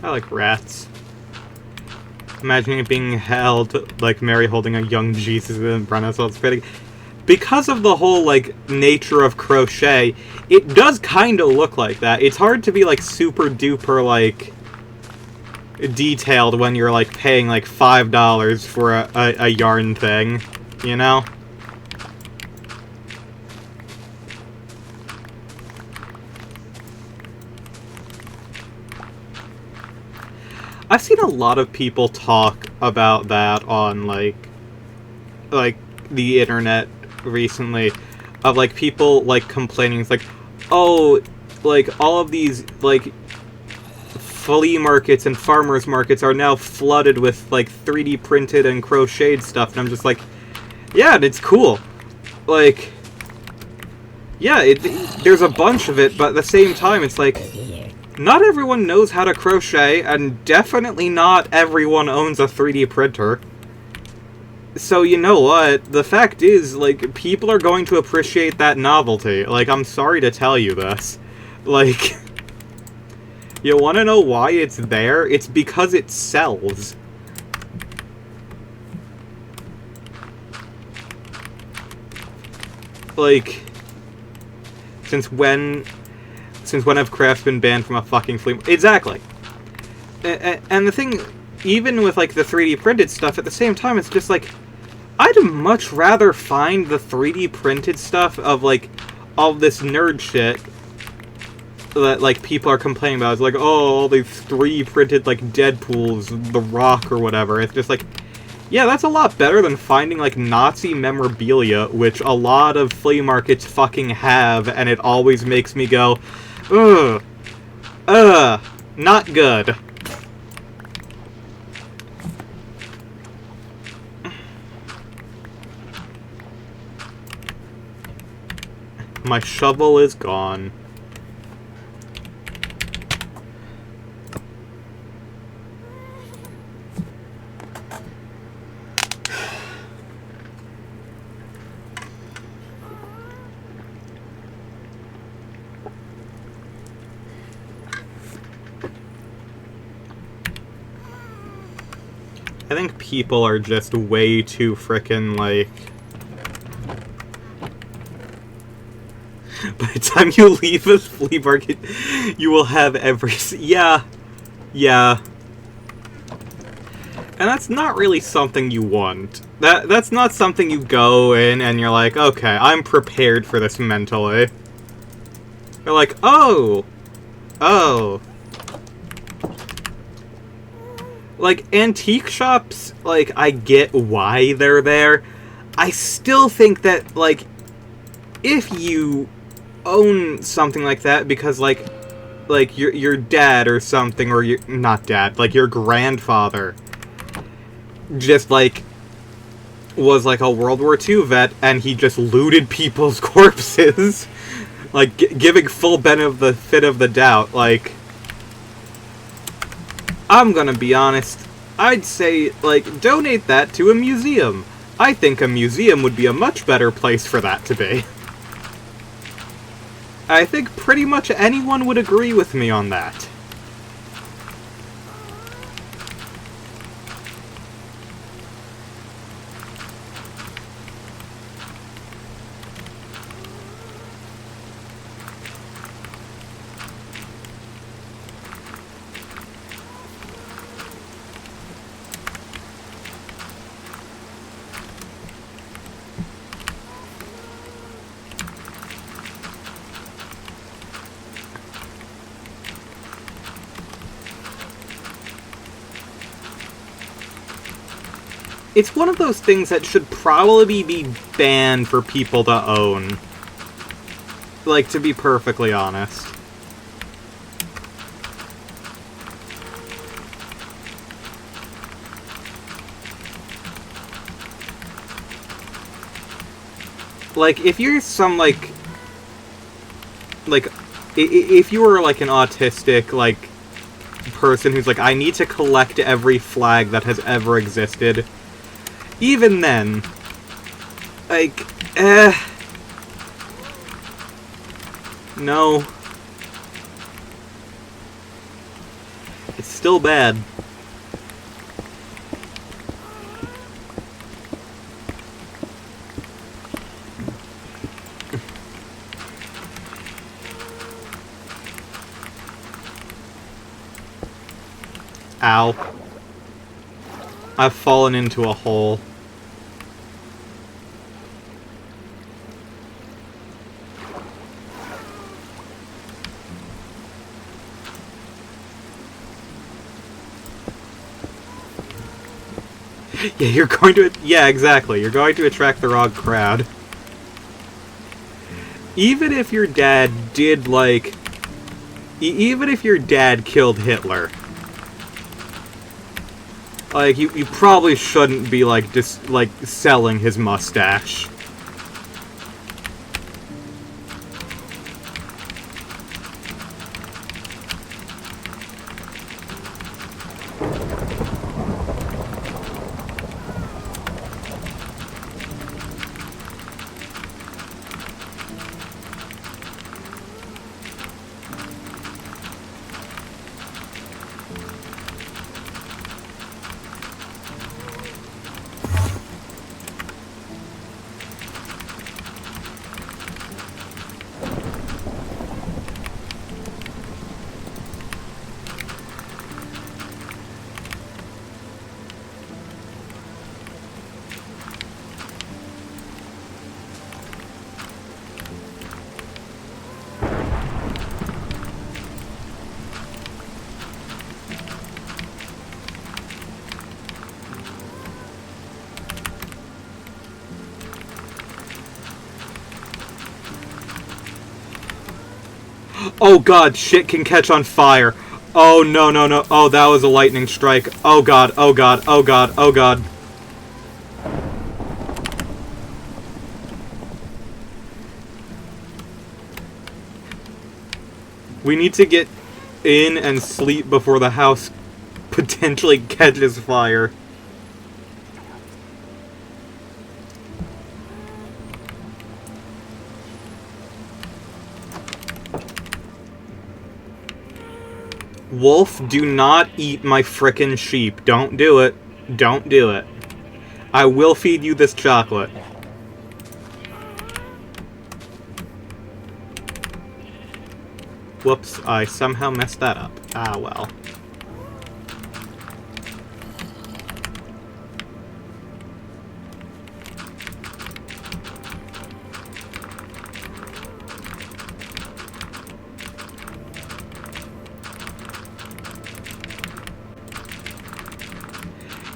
I like rats. Imagining it being held like Mary holding a young Jesus in Renaissance painting. Because of the whole, like, nature of crochet, it does kind of look like that. It's hard to be, like, super duper, like, detailed when you're, like, paying, like, $5 for a yarn thing, you know? I've seen a lot of people talk about that on, like, the internet recently, of, like, people, like, complaining, it's like, oh, like, all of these, like, flea markets and farmers markets are now flooded with, like, 3D printed and crocheted stuff, and I'm just like, yeah, it's cool. Like, yeah, there's a bunch of it, but at the same time, it's like, not everyone knows how to crochet, and definitely not everyone owns a 3D printer. So, you know what? The fact is, like, people are going to appreciate that novelty. Like, I'm sorry to tell you this. Like, you wanna know why it's there? It's because it sells. Like, since when have crafts been banned from a fucking flea market? Exactly. And the thing, even with, like, the 3D printed stuff, at the same time, it's just like, I'd much rather find the 3D printed stuff of, like, all this nerd shit that, like, people are complaining about. It's like, oh, all these 3D printed, like, Deadpools, The Rock, or whatever. It's just like, yeah, that's a lot better than finding, like, Nazi memorabilia, which a lot of flea markets fucking have, and it always makes me go, not good. My shovel is gone. I think people are just way too frickin', like... By the time you leave a flea market, you will have every... Yeah. Yeah. And that's not really something you want. That's not something you go in and you're like, okay, I'm prepared for this mentally. You're like, oh. Oh. Like, antique shops, like, I get why they're there. I still think that, like, if you own something like that because, like your dad or something, or your, not dad, like, your grandfather just, like, was, like, a World War II vet, and he just looted people's corpses, like, giving full benefit of the doubt, like... I'm gonna be honest, I'd say, like, donate that to a museum. I think a museum would be a much better place for that to be. I think pretty much anyone would agree with me on that. It's one of those things that should probably be banned for people to own. Like, to be perfectly honest. Like, if you're some, like, if you were, like, an autistic, like, person who's like, I need to collect every flag that has ever existed, even then, like, no. It's still bad. Ow. I've fallen into a hole. Yeah, you're going to... Yeah, exactly. You're going to attract the wrong crowd. Even if your dad did, like... even if your dad killed Hitler... like, you probably shouldn't be, like, just, like, selling his mustache. Oh god, shit can catch on fire. Oh no, no, no. Oh, that was a lightning strike. Oh god, oh god, oh god, oh god. We need to get in and sleep before the house potentially catches fire. Wolf, do not eat my frickin' sheep. Don't do it. Don't do it. I will feed you this chocolate. Whoops, I somehow messed that up. Ah, well.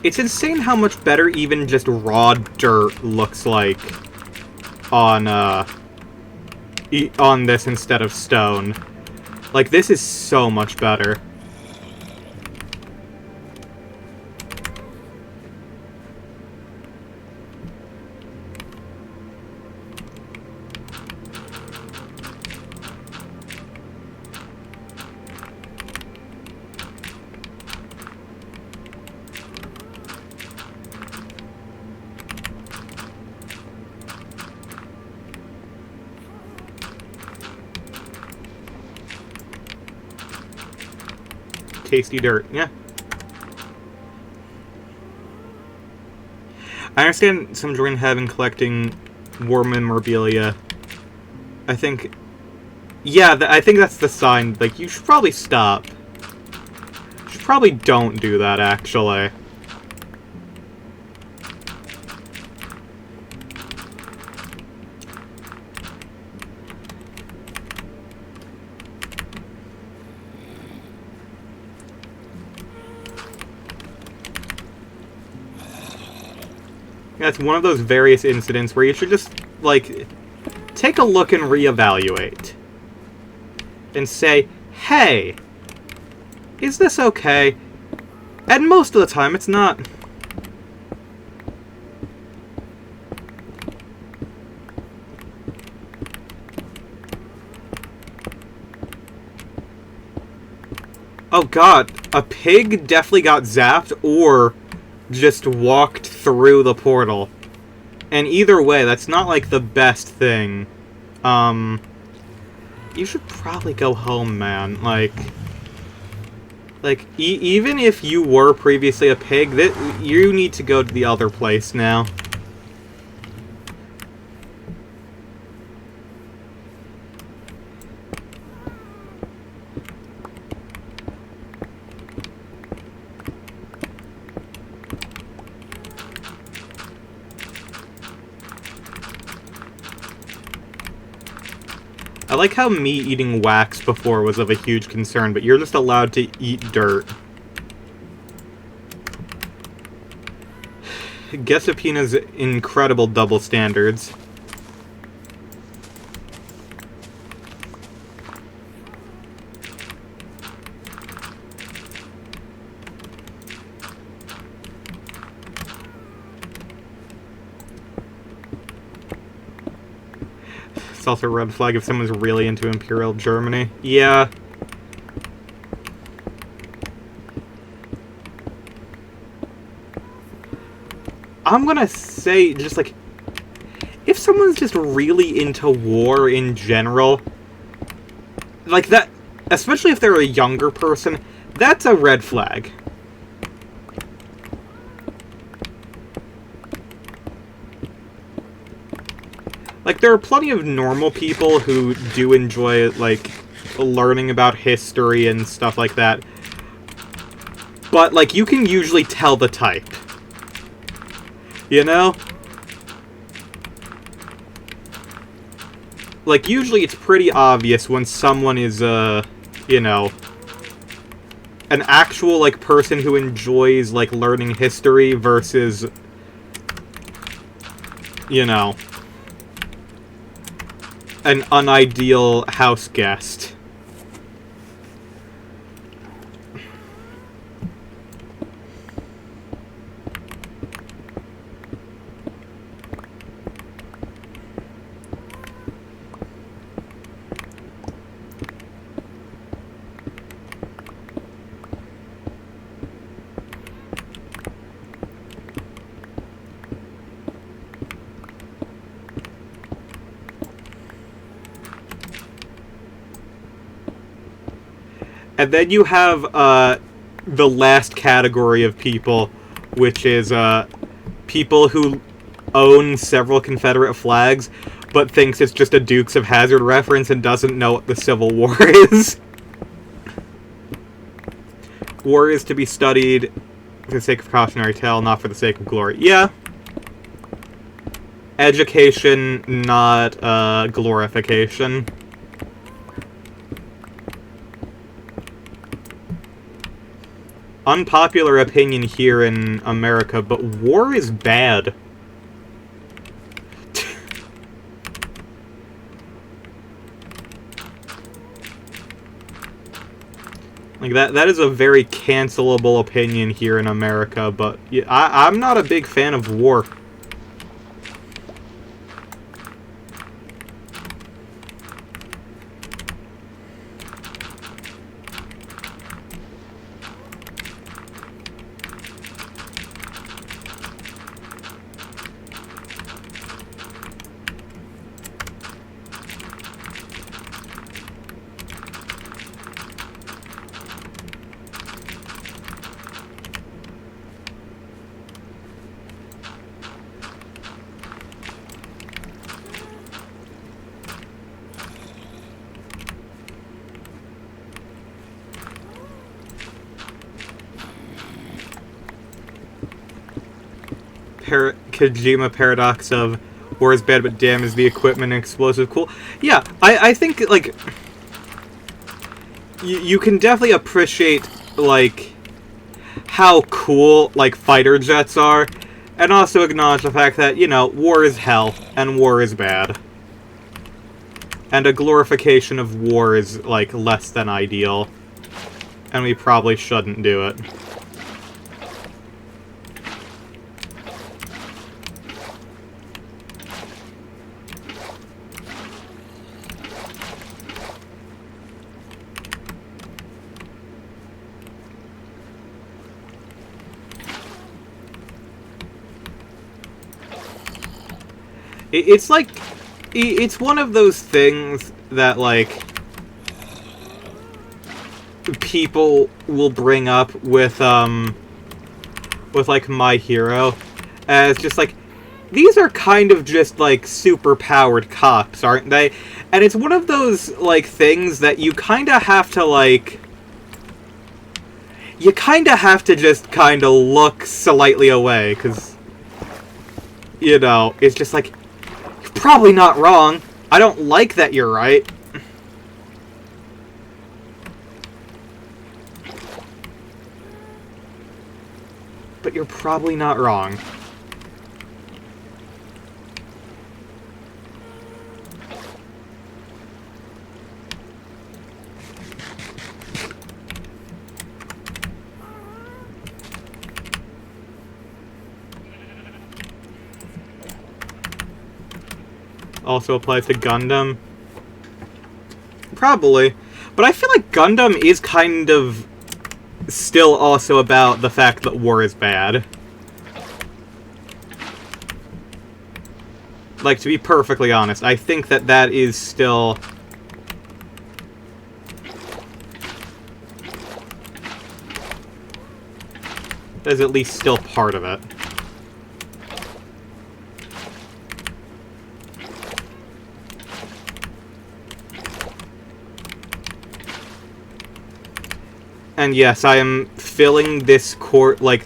It's insane how much better even just raw dirt looks like on this instead of stone. Like, this is so much better. Tasty dirt, yeah. I understand some joy in having collecting war memorabilia. I think... yeah, I think that's the sign. Like, you should probably stop. You should probably don't do that, actually. That's one of those various incidents where you should just, like, take a look and reevaluate. And say, hey, is this okay? And most of the time, it's not. Oh god, a pig definitely got zapped, or just walked through the portal. And either way, that's not, like, the best thing. You should probably go home, man. Like, even if you were previously a pig, you need to go to the other place now. I like how me eating wax before was of a huge concern, but you're just allowed to eat dirt. Gesapina's incredible double standards. It's also a red flag if someone's really into Imperial Germany. Yeah. I'm gonna say, just like, if someone's just really into war in general, like that, especially if they're a younger person, that's a red flag. Like, there are plenty of normal people who do enjoy, like, learning about history and stuff like that. But, like, you can usually tell the type. You know? Like, usually it's pretty obvious when someone is, you know, an actual, like, person who enjoys, like, learning history versus, you know, an unideal house guest. And then you have, the last category of people, which is, people who own several Confederate flags, but thinks it's just a Dukes of Hazzard reference and doesn't know what the Civil War is. War is to be studied for the sake of cautionary tale, not for the sake of glory. Yeah. Education, not, glorification. Unpopular opinion here in America, but war is bad. Like, that is a very cancelable opinion here in America, but yeah, I'm not a big fan of war. Kojima paradox of war is bad, but damn is the equipment and explosive cool. Yeah, I think, like, you can definitely appreciate, like, how cool, like, fighter jets are, and also acknowledge the fact that, you know, war is hell, and war is bad. And a glorification of war is, like, less than ideal. And we probably shouldn't do it. It's like, it's one of those things that, like, people will bring up with, like, My Hero, as just, like, these are kind of just, like, super-powered cops, aren't they? And it's one of those, like, things that you kinda have to, like, you kinda have to just kinda look slightly away, because, you know, it's just like, probably not wrong. I don't like that you're right. But you're probably not wrong. also applies to Gundam? Probably. But I feel like Gundam is kind of still also about the fact that war is bad. Like, to be perfectly honest, I think that that is still... that is at least still part of it. And yes, I am filling this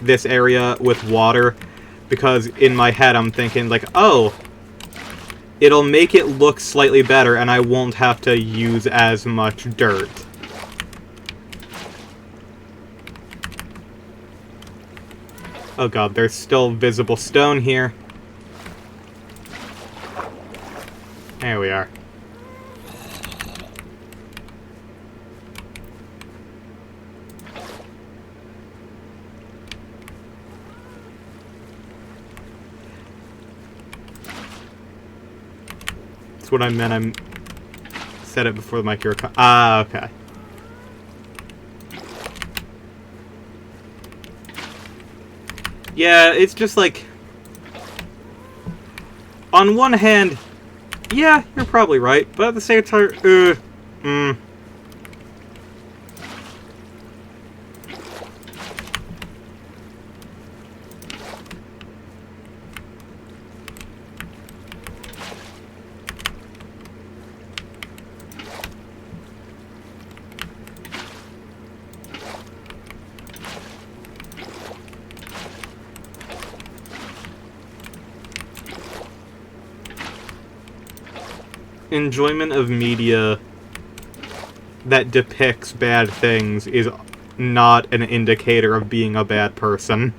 this area with water, because in my head I'm thinking, like, oh, it'll make it look slightly better and I won't have to use as much dirt. Oh god, there's still visible stone here. There we are. That's what I meant. I said it before the mic. Ah, okay. Yeah, it's just like... on one hand, yeah, you're probably right, but at the same time, enjoyment of media that depicts bad things is not an indicator of being a bad person.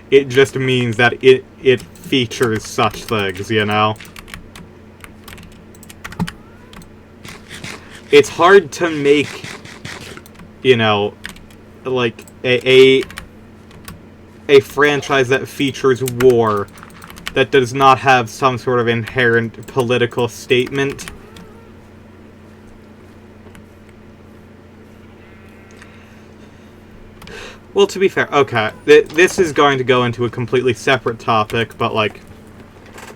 It just means that it features such things, you know? It's hard to make, you know, like, a franchise that features war that does not have some sort of inherent political statement. Well, to be fair, okay, this is going to go into a completely separate topic, but, like,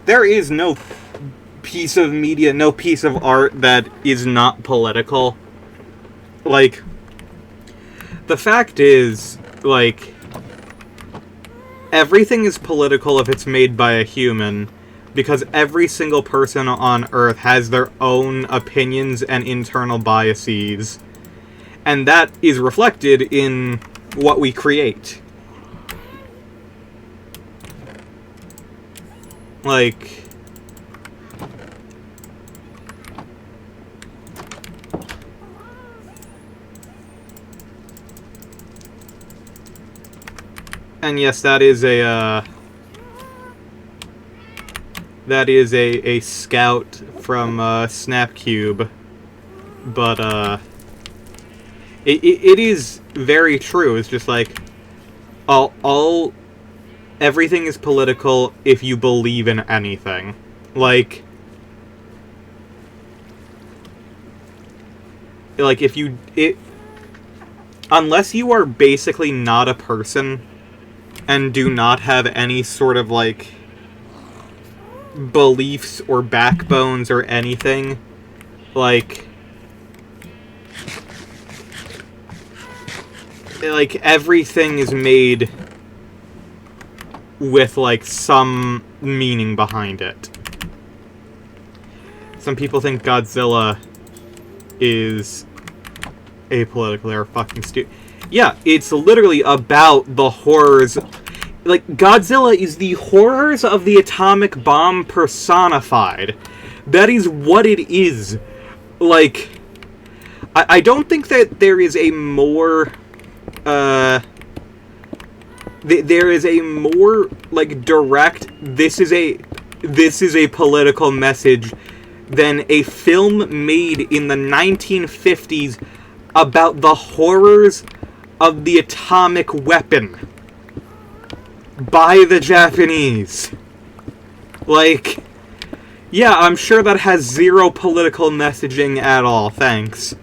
there is no piece of media, no piece of art that is not political. Like, the fact is, like, everything is political if it's made by a human, because every single person on Earth has their own opinions and internal biases, and that is reflected in what we create. Like... and yes, that is a scout from Snapcube, but it is very true. It's just like everything is political if you believe in anything. Like if you unless you are basically not a person and do not have any sort of, like, beliefs or backbones or anything, like, everything is made with, like, some meaning behind it. Some people think Godzilla is apolitical or fucking stupid. Yeah, it's literally about the horrors. Like, Godzilla is the horrors of the atomic bomb personified. That is what it is. Like, I don't think that there is a more, there is a more, like, direct, this is a political message than a film made in the 1950s about the horrors of the atomic weapon by the Japanese. Like, Yeah, I'm sure that has zero political messaging at all, thanks.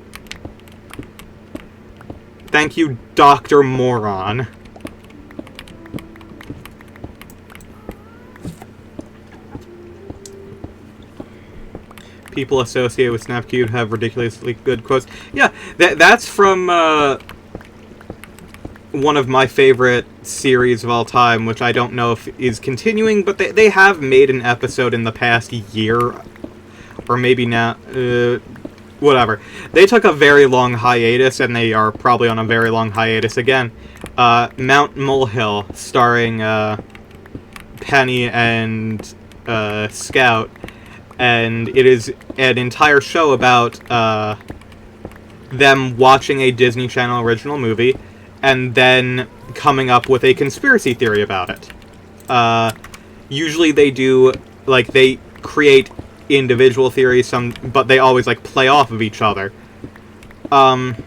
Thank you, Dr. Moron. People associated with Snapcube have ridiculously good quotes. Yeah, that's from one of my favorite series of all time, which I don't know if is continuing, but they have made an episode in the past year, or maybe now, whatever. They took a very long hiatus, and they are probably on a very long hiatus again. Mount Molehill, starring Penny and Scout, and it is an entire show about them watching a Disney Channel original movie and then coming up with a conspiracy theory about it. Usually they do, like, they create individual theories, but they always, like, play off of each other. And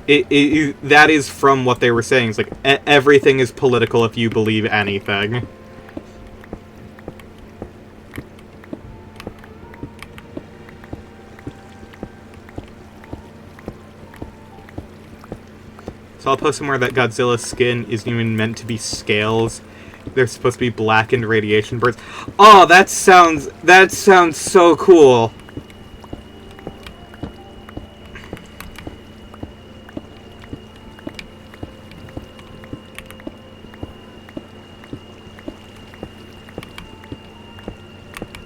that is from what they were saying. It's like, everything is political if you believe anything. So I'll post somewhere that Godzilla's skin isn't even meant to be scales. They're supposed to be blackened radiation burns. Oh, that sounds so cool.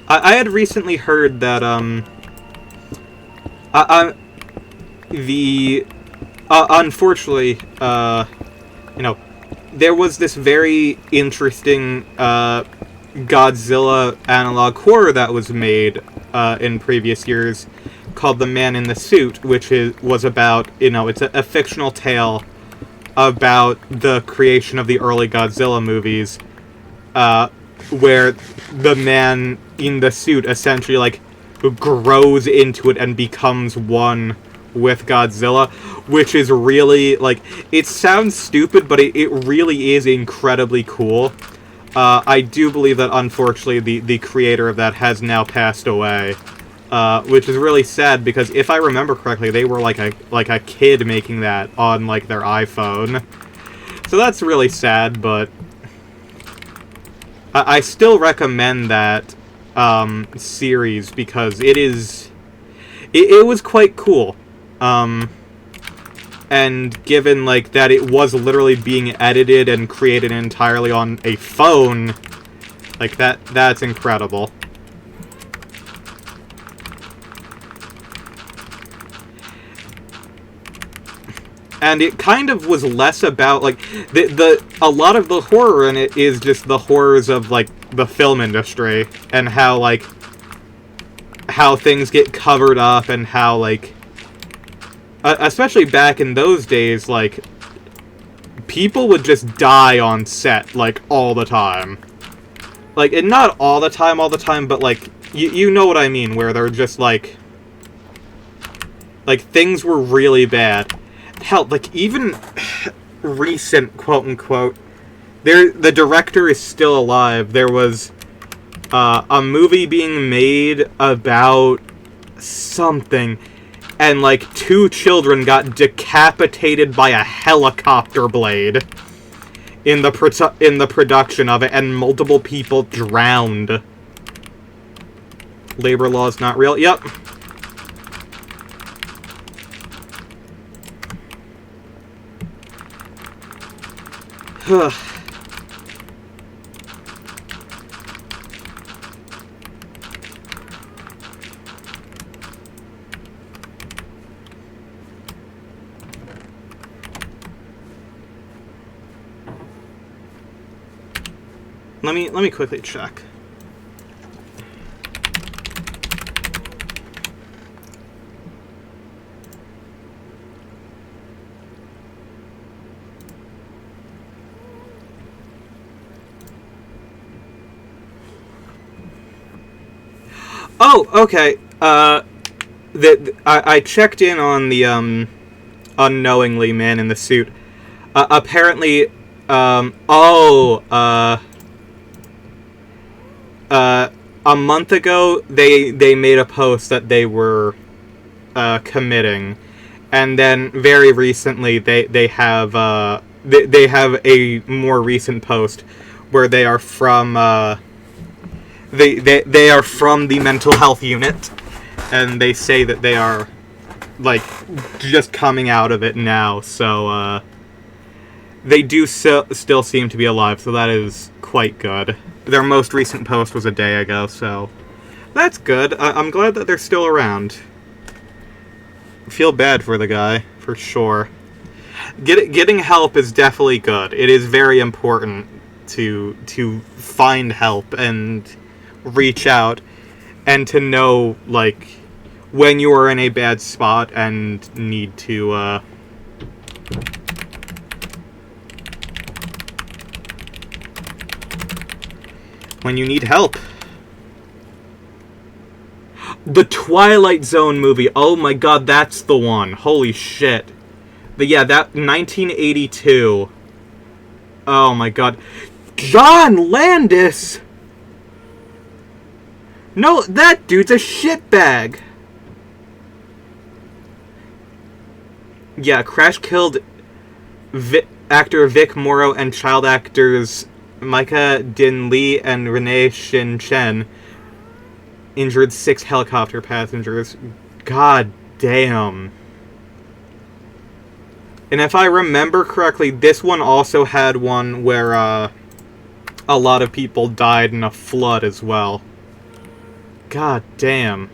I had recently heard that unfortunately, there was this very interesting Godzilla analog horror that was made in previous years called The Man in the Suit, which was about, it's a fictional tale about the creation of the early Godzilla movies, where the man in the suit essentially, like, grows into it and becomes one with Godzilla, which is really, like, it sounds stupid, but it really is incredibly cool. I do believe that, unfortunately, the creator of that has now passed away, which is really sad, because if I remember correctly, they were like a kid making that on, like, their iPhone. So that's really sad, but I still recommend that series, because it was quite cool. And given, like, that it was literally being edited and created entirely on a phone, like, that's incredible. And it kind of was less about, like, a lot of the horror in it is just the horrors of, like, the film industry, and how, like, how things get covered up, and how, like, especially back in those days, like, people would just die on set, like, all the time. Like, and not all the time, but, like, you know what I mean, where they're just, like, things were really bad. Hell, like, even recent, quote-unquote, the director is still alive. There was a movie being made about something, and, like, 2 children got decapitated by a helicopter blade in the production of it, and multiple people drowned. Labor law is not real. Yep. Let me quickly check. Oh, okay. I checked in on the unknowingly Man in the Suit. Apparently, A month ago, they made a post that they were committing, and then very recently they have they have a more recent post where they are from they are from the mental health unit, and they say that they are like just coming out of it now. So they do still seem to be alive, so that is quite good. Their most recent post was a day ago, so that's good. I'm glad that they're still around. I feel bad for the guy, for sure. Getting help is definitely good. It is very important to find help and reach out, and to know, like, when you are in a bad spot and need to, when you need help. The Twilight Zone movie. Oh my god, that's the one. Holy shit. Yeah, that 1982. Oh my god. John Landis! No, that dude's a shitbag. Yeah, crash killed actor Vic Morrow and child actors Micah Din Lee and Renee Shin Chen. Injured 6 helicopter passengers. God damn. And if I remember correctly, this one also had one where a lot of people died in a flood as well. God damn.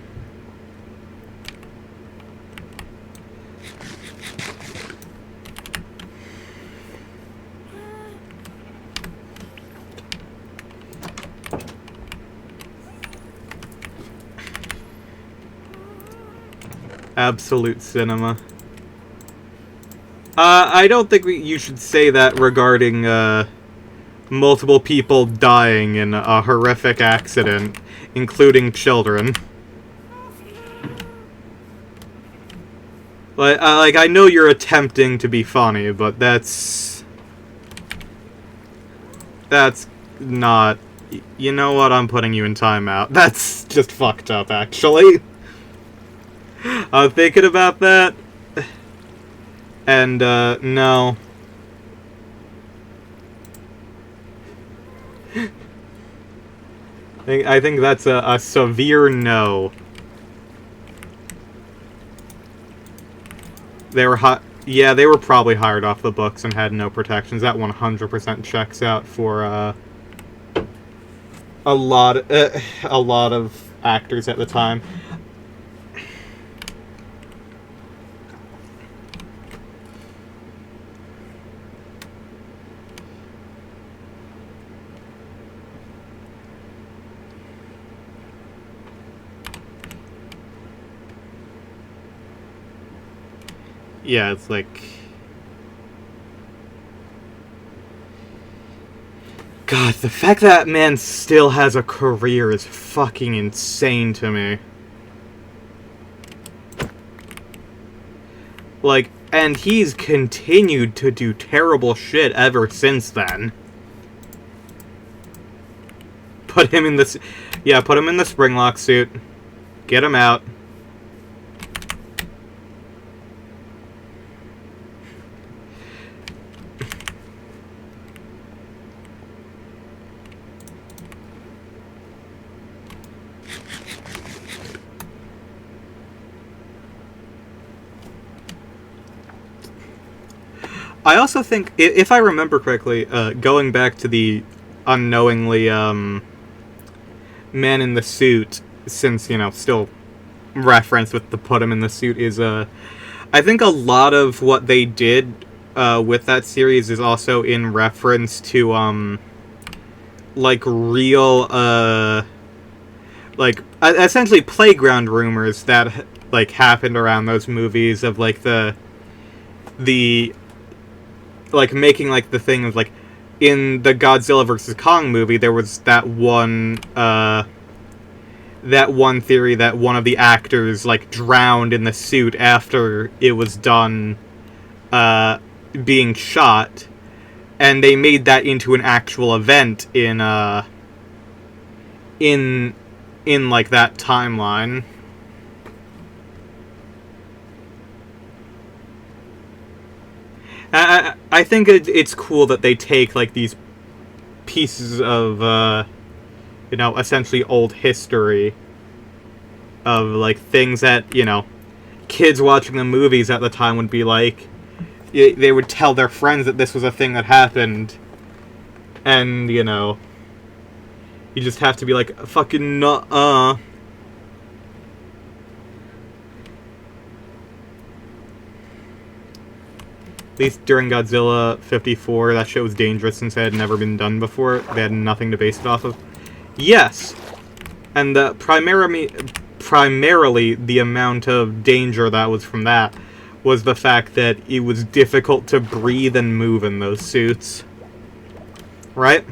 Absolute cinema. I don't think you should say that regarding multiple people dying in a horrific accident, including children. Like, I know you're attempting to be funny, but that's not... You know what? I'm putting you in timeout. That's just fucked up, actually. I was thinking about that, and, no. I think that's a severe no. They were yeah, they were probably hired off the books and had no protections. That 100% checks out for, a lot of actors at the time. Yeah, it's like... God, the fact that man still has a career is fucking insane to me. Like, and he's continued to do terrible shit ever since then. Put him in the... Yeah, put him in the Springlock suit. Get him out. I also think, if I remember correctly, going back to the unknowingly man in the suit, since, you know, still referenced with the put him in the suit, is, I think a lot of what they did with that series is also in reference to, like, real, like, essentially playground rumors that, like, happened around those movies of, like, the like, making, like, the thing of, like, in the Godzilla vs. Kong movie, there was that one theory that one of the actors, like, drowned in the suit after it was done being shot, and they made that into an actual event in like that timeline. I think it's cool that they take like these pieces of essentially old history of like things that kids watching the movies at the time would be like. They would tell their friends that this was a thing that happened, and you just have to be like, fucking nuh-uh. At least during Godzilla 54, that shit was dangerous since it had never been done before. They had nothing to base it off of. Yes, and primarily the amount of danger that was from that was the fact that it was difficult to breathe and move in those suits. Right?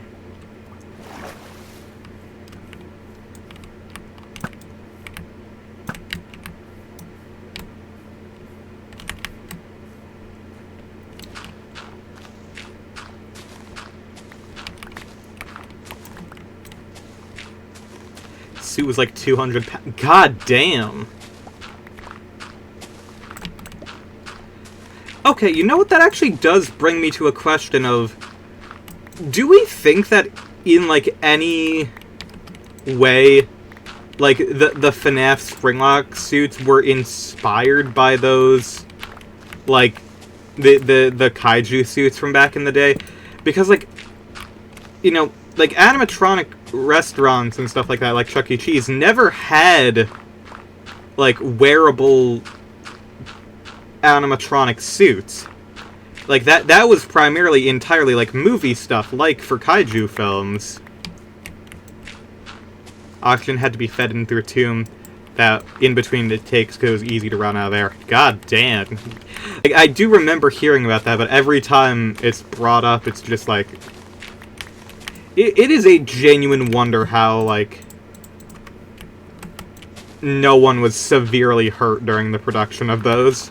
Suit was like 200 pounds. God damn. Okay, you know what? That actually does bring me to a question of, do we think that in, like, any way, like, the FNAF Springlock suits were inspired by those, like, the kaiju suits from back in the day? Because, like, like, animatronic restaurants and stuff like that, like Chuck E. Cheese, never had, like, wearable animatronic suits. Like, that was primarily entirely, like, movie stuff, like for kaiju films. Oxygen had to be fed in through a tomb that, in between the takes, because it was easy to run out of air. God damn. Like, I do remember hearing about that, but every time it's brought up, it's just like... It is a genuine wonder how, like, no one was severely hurt during the production of those.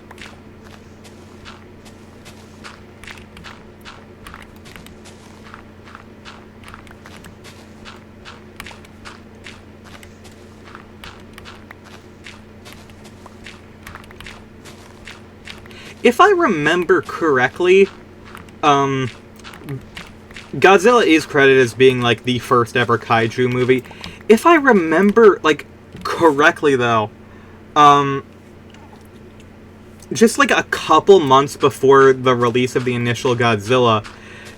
If I remember correctly, Godzilla is credited as being, like, the first ever kaiju movie. If I remember, like, correctly, though, just, like, a couple months before the release of the initial Godzilla,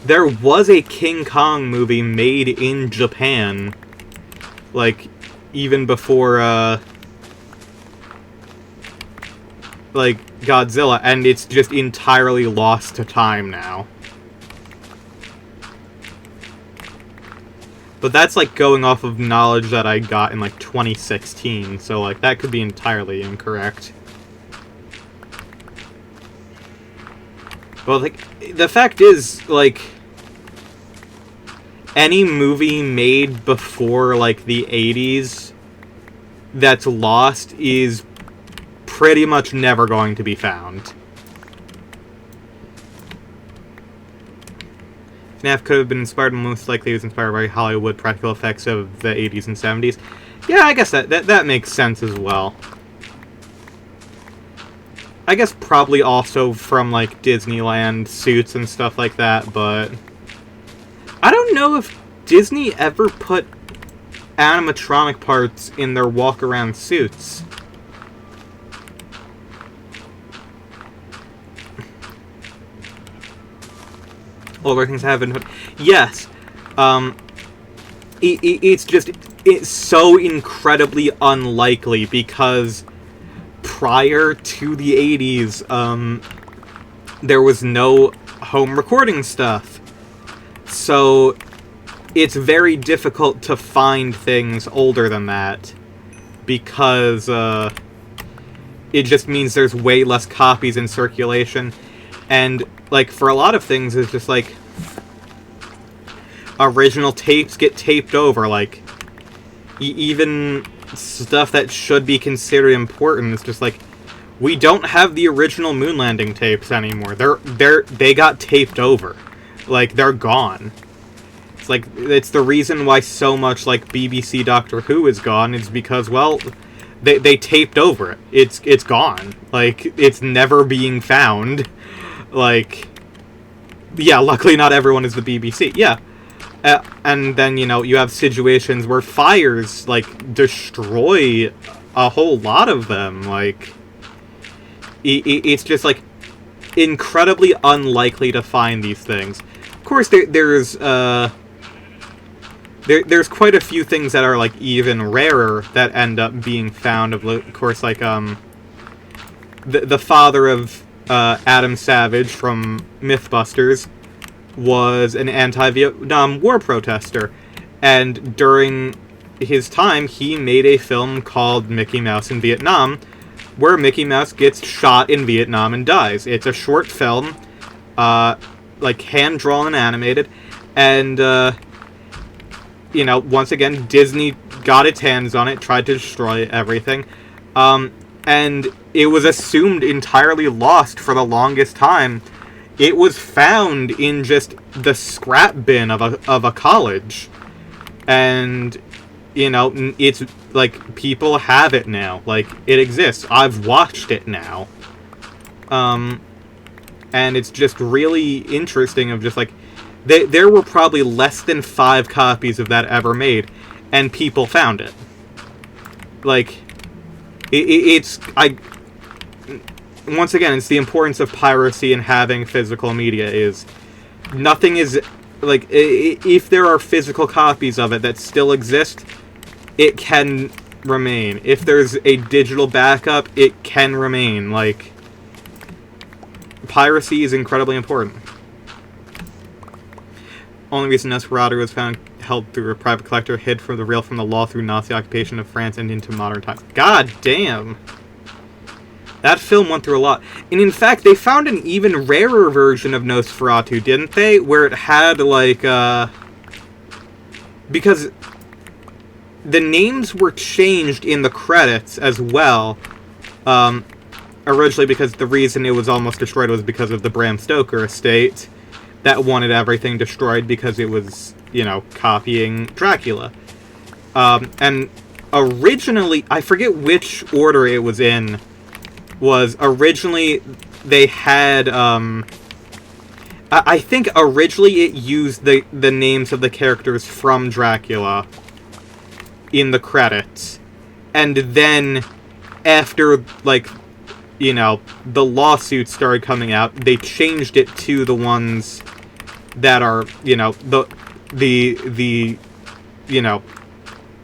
there was a King Kong movie made in Japan. Like, even before, like, Godzilla, and it's just entirely lost to time now. But that's, like, going off of knowledge that I got in, like, 2016, so, like, that could be entirely incorrect. But, like, the fact is, like, any movie made before, like, the 80s that's lost is pretty much never going to be found. FNAF could have been inspired, and most likely it was inspired by Hollywood practical effects of the 80s and 70s. Yeah, I guess that makes sense as well. I guess probably also from, like, Disneyland suits and stuff like that, but... I don't know if Disney ever put animatronic parts in their walk-around suits. Older things have been... Yes. It's so incredibly unlikely because prior to the 80s, there was no home recording stuff. So it's very difficult to find things older than that because it just means there's way less copies in circulation. And, like, for a lot of things, it's just, like, original tapes get taped over, like, even stuff that should be considered important is just, like, we don't have the original moon landing tapes anymore. They got taped over. Like, they're gone. It's like, it's the reason why so much, like, BBC Doctor Who is gone, is because, well, they taped over it. It's gone. Like, it's never being found. Like, yeah, luckily not everyone is the BBC. Yeah. And then, you know, you have situations where fires, like, destroy a whole lot of them. Like, it's just, like, incredibly unlikely to find these things. Of course, there's quite a few things that are, like, even rarer that end up being found. Of course, like, the father of Adam Savage from Mythbusters was an anti-Vietnam War protester, and during his time, he made a film called Mickey Mouse in Vietnam, where Mickey Mouse gets shot in Vietnam and dies. It's a short film, like, hand-drawn and animated, and, you know, once again, Disney got its hands on it, tried to destroy everything, and it was assumed entirely lost for the longest time. It was found in just the scrap bin of a college. And, you know, it's, like, people have it now. Like, it exists. I've watched it now. And it's just really interesting of just, like, there were probably less than 5 copies of that ever made, and people found it. Like, once again, it's the importance of piracy and having physical media is nothing is, like, if there are physical copies of it that still exist, it can remain. If there's a digital backup, it can remain. Like, piracy is incredibly important. Only reason Nosferatu was found held through a private collector, hid from the law through Nazi occupation of France and into modern times. God damn! That film went through a lot. And in fact, they found an even rarer version of Nosferatu, didn't they? Where it had, like, because the names were changed in the credits as well. Originally because the reason it was almost destroyed was because of the Bram Stoker estate that wanted everything destroyed because it was, you know, copying Dracula. And originally, I forget which order it was in, was originally they had I think originally it used the names of the characters from Dracula in the credits, and then after, like, you know, the lawsuits started coming out, they changed it to the ones that are, you know, the you know,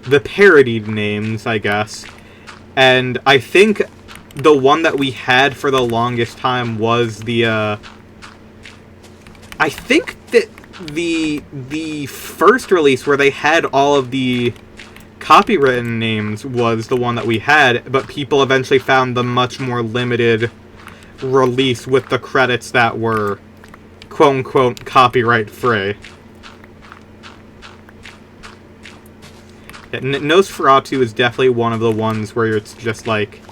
the parodied names, I guess. And I think the one that we had for the longest time was the, I think that the first release where they had all of the copywritten names was the one that we had, but people eventually found the much more limited release with the credits that were quote-unquote copyright free. Nosferatu is definitely one of the ones where it's just like,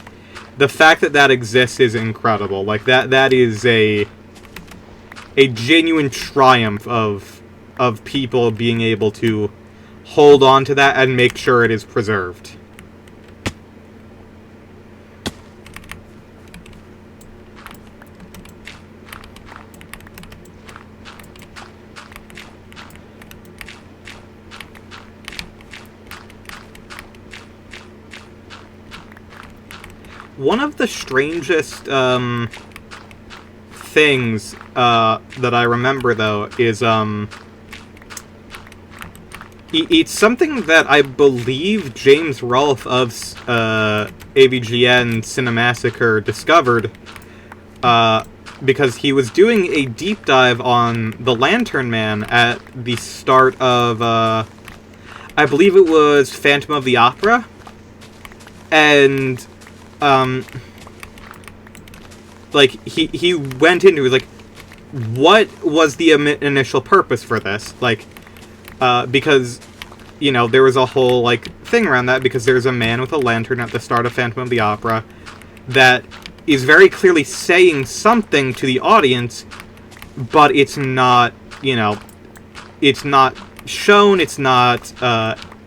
the fact that exists is incredible. Like, that is a genuine triumph of people being able to hold on to that and make sure it is preserved. One of the strangest things that I remember, though, is it's something that I believe James Rolfe of AVGN Cinemassacre discovered, because he was doing a deep dive on the Lantern Man at the start of, I believe it was Phantom of the Opera, and like, he went into, like, what was the initial purpose for this? Like, because, you know, there was a whole, like, thing around that, because there's a man with a lantern at the start of Phantom of the Opera that is very clearly saying something to the audience, but it's not you know, it's not shown, it's not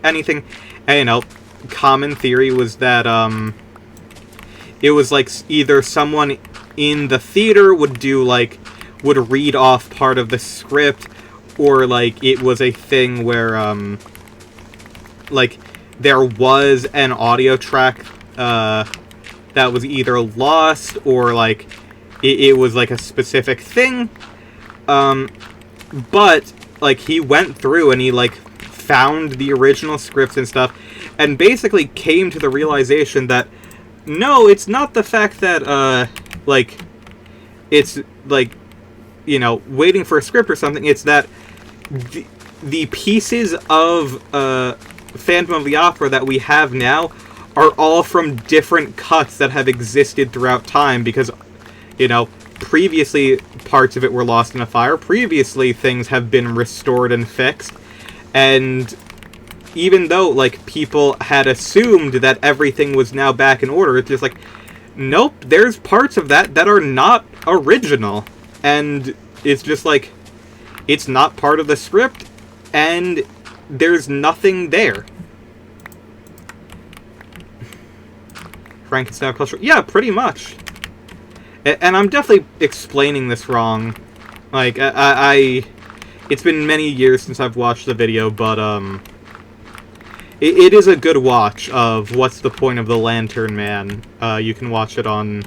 anything. And, you know, common theory was that it was like either someone in the theater would read off part of the script, or like it was a thing where like there was an audio track that was either lost, or like it was like a specific thing. But like he went through and he like found the original scripts and stuff, and basically came to the realization that no, it's not the fact that like it's like, you know, waiting for a script or something. It's that the pieces of Phantom of the Opera that we have now are all from different cuts that have existed throughout time, because, you know, previously parts of it were lost in a fire, previously things have been restored and fixed, and even though, like, people had assumed that everything was now back in order, it's just like, nope, there's parts of that that are not original, and it's just like, it's not part of the script, and there's nothing there. Frankenstein culture. Yeah, pretty much. And I'm definitely explaining this wrong. Like, it's been many years since I've watched the video, but, it is a good watch of What's the Point of the Lantern Man. You can watch it on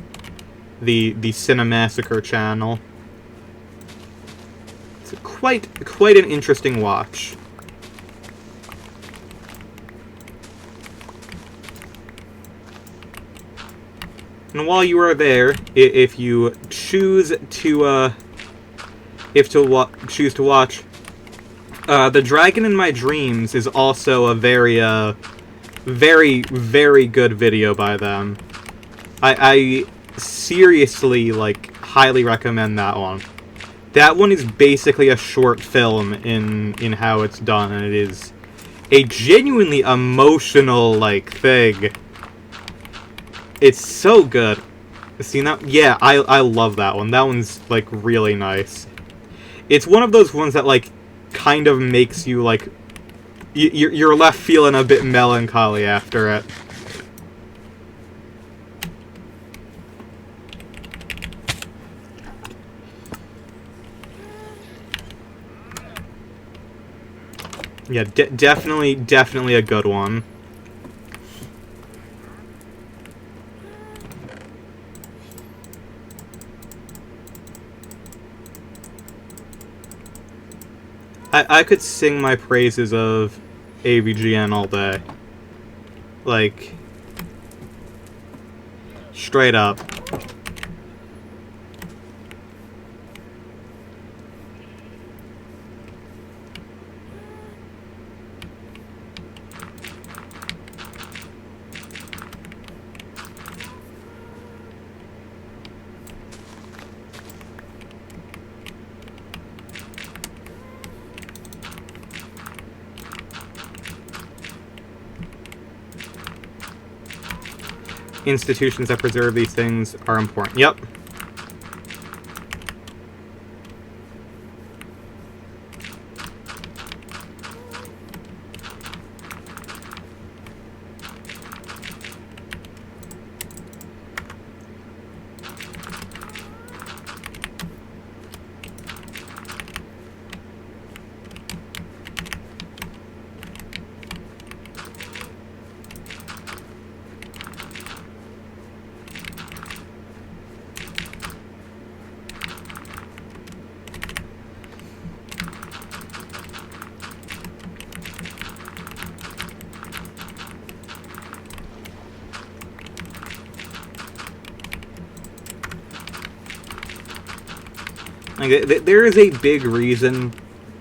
the Cinemassacre channel. It's quite an interesting watch. And while you are there, if you choose to choose to watch, The Dragon in My Dreams is also a very, very good video by them. I seriously, like, highly recommend that one. That one is basically a short film in how it's done, and it is a genuinely emotional, like, thing. It's so good. Seen that? Yeah, I love that one. That one's, like, really nice. It's one of those ones that, like, kind of makes you, like, you're left feeling a bit melancholy after it. Yeah, definitely a good one. I could sing my praises of AVGN all day. Like, straight up. Institutions that preserve these things are important. Yep. Like, there is a big reason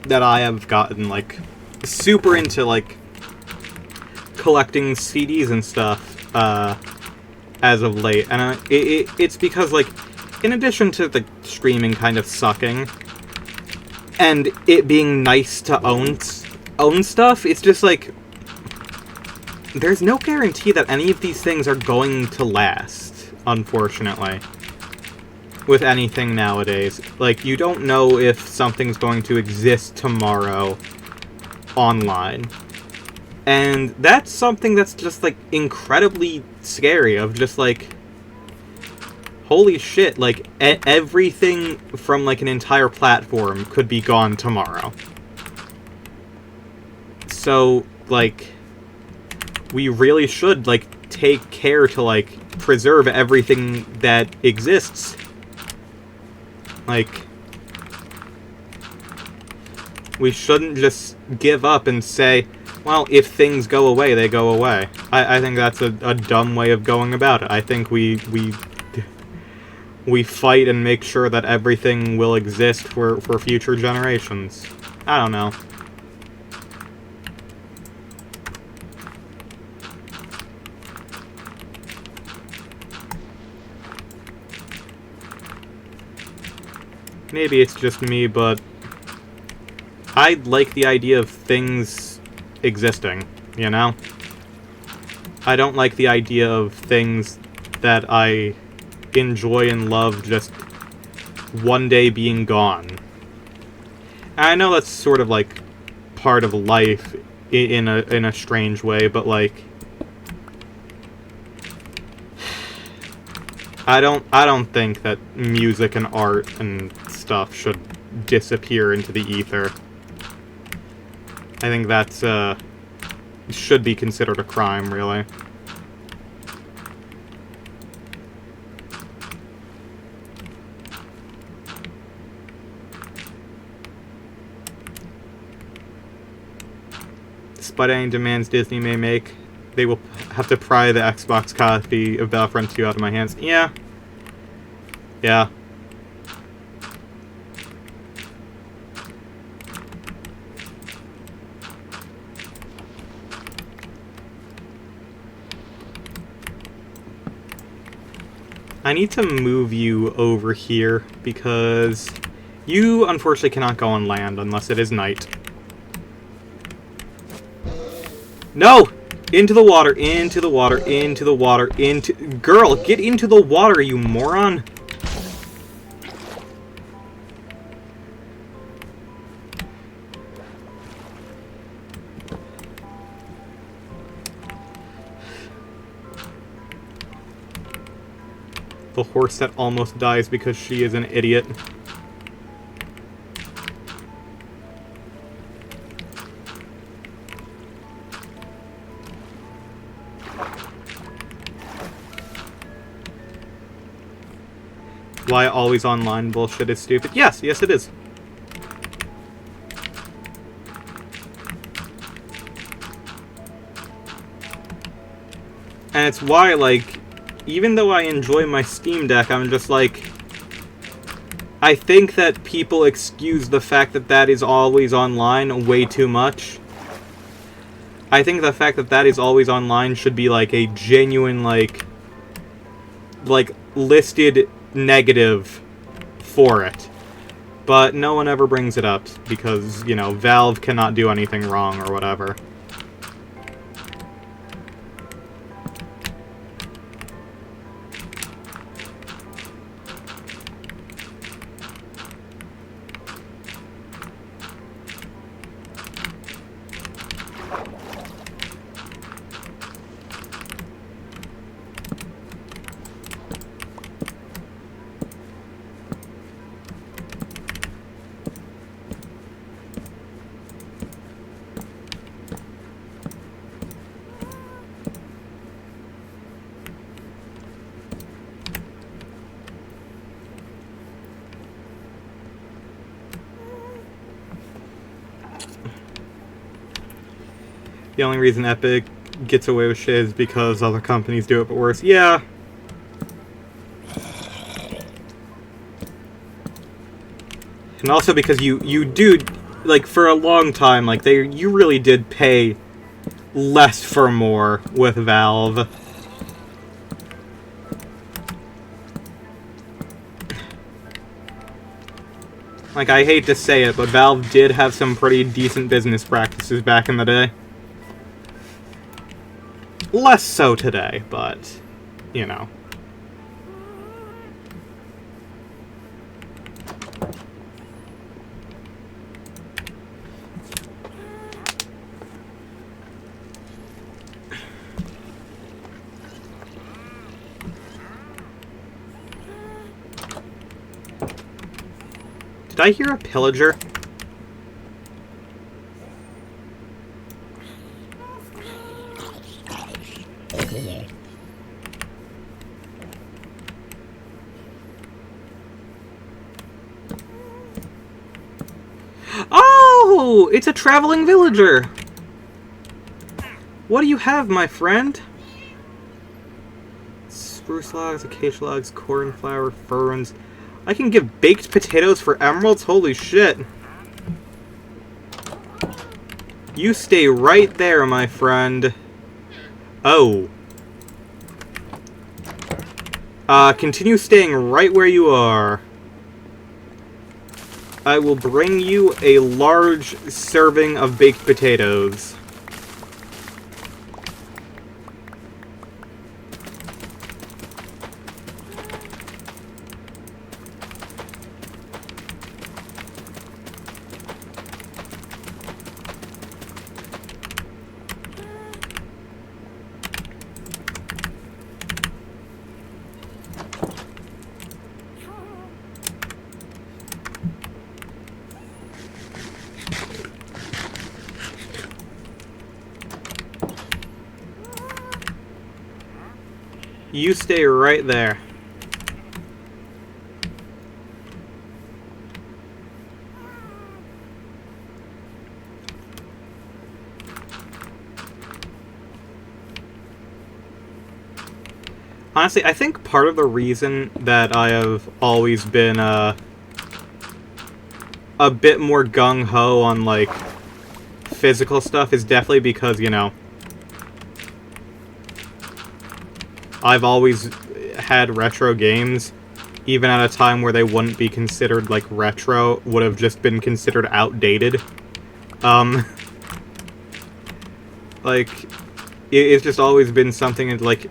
that I have gotten, like, super into, like, collecting CDs and stuff, as of late. And it's because, like, in addition to the streaming kind of sucking, and it being nice to own stuff, it's just, like, there's no guarantee that any of these things are going to last, unfortunately. with anything nowadays. Like, you don't know if something's going to exist tomorrow online. And that's something that's just, like, incredibly scary, of just, like, holy shit, like, everything from, like, an entire platform could be gone tomorrow. So, like, we really should, like, take care to, like, preserve everything that exists. Like, we shouldn't just give up and say, well, if things go away, they go away. I think that's a dumb way of going about it. I think we fight and make sure that everything will exist for future generations. I don't know. Maybe it's just me, but I like the idea of things existing, you know? I don't like the idea of things that I enjoy and love just one day being gone. And I know that's sort of like part of life in a strange way, but like I don't think that music and art and stuff should disappear into the ether. I think that's should be considered a crime, really. Despite any demands Disney may make, they will have to pry the Xbox copy of Battlefront 2 out of my hands. Yeah. Yeah. I need to move you over here, because you, unfortunately, cannot go on land unless it is night. No! Into the water, into the water, into the water, into... Girl, get into the water, you moron! The horse that almost dies because she is an idiot. Why always online bullshit is stupid? Yes, yes it is. And it's why, like, even though I enjoy my Steam Deck, I'm just like, I think that people excuse the fact that that is always online way too much. I think the fact that that is always online should be, like, a genuine, like, listed negative for it. But no one ever brings it up, because, you know, Valve cannot do anything wrong or whatever. The only reason Epic gets away with shit is because other companies do it but worse. Yeah. And also because you do, like, for a long time, like, you really did pay less for more with Valve. Like, I hate to say it, but Valve did have some pretty decent business practices back in the day. Less so today, but, you know. Did I hear a pillager? Oh! It's a traveling villager! What do you have, my friend? Spruce logs, acacia logs, cornflower, ferns. I can give baked potatoes for emeralds? Holy shit. You stay right there, my friend. Oh. Continue staying right where you are. I will bring you a large serving of baked potatoes. You stay right there. Honestly, I think part of the reason that I have always been a bit more gung-ho on, like, physical stuff is definitely because, you know, I've always had retro games, even at a time where they wouldn't be considered, like, retro, would have just been considered outdated. Like, it's just always been something, like,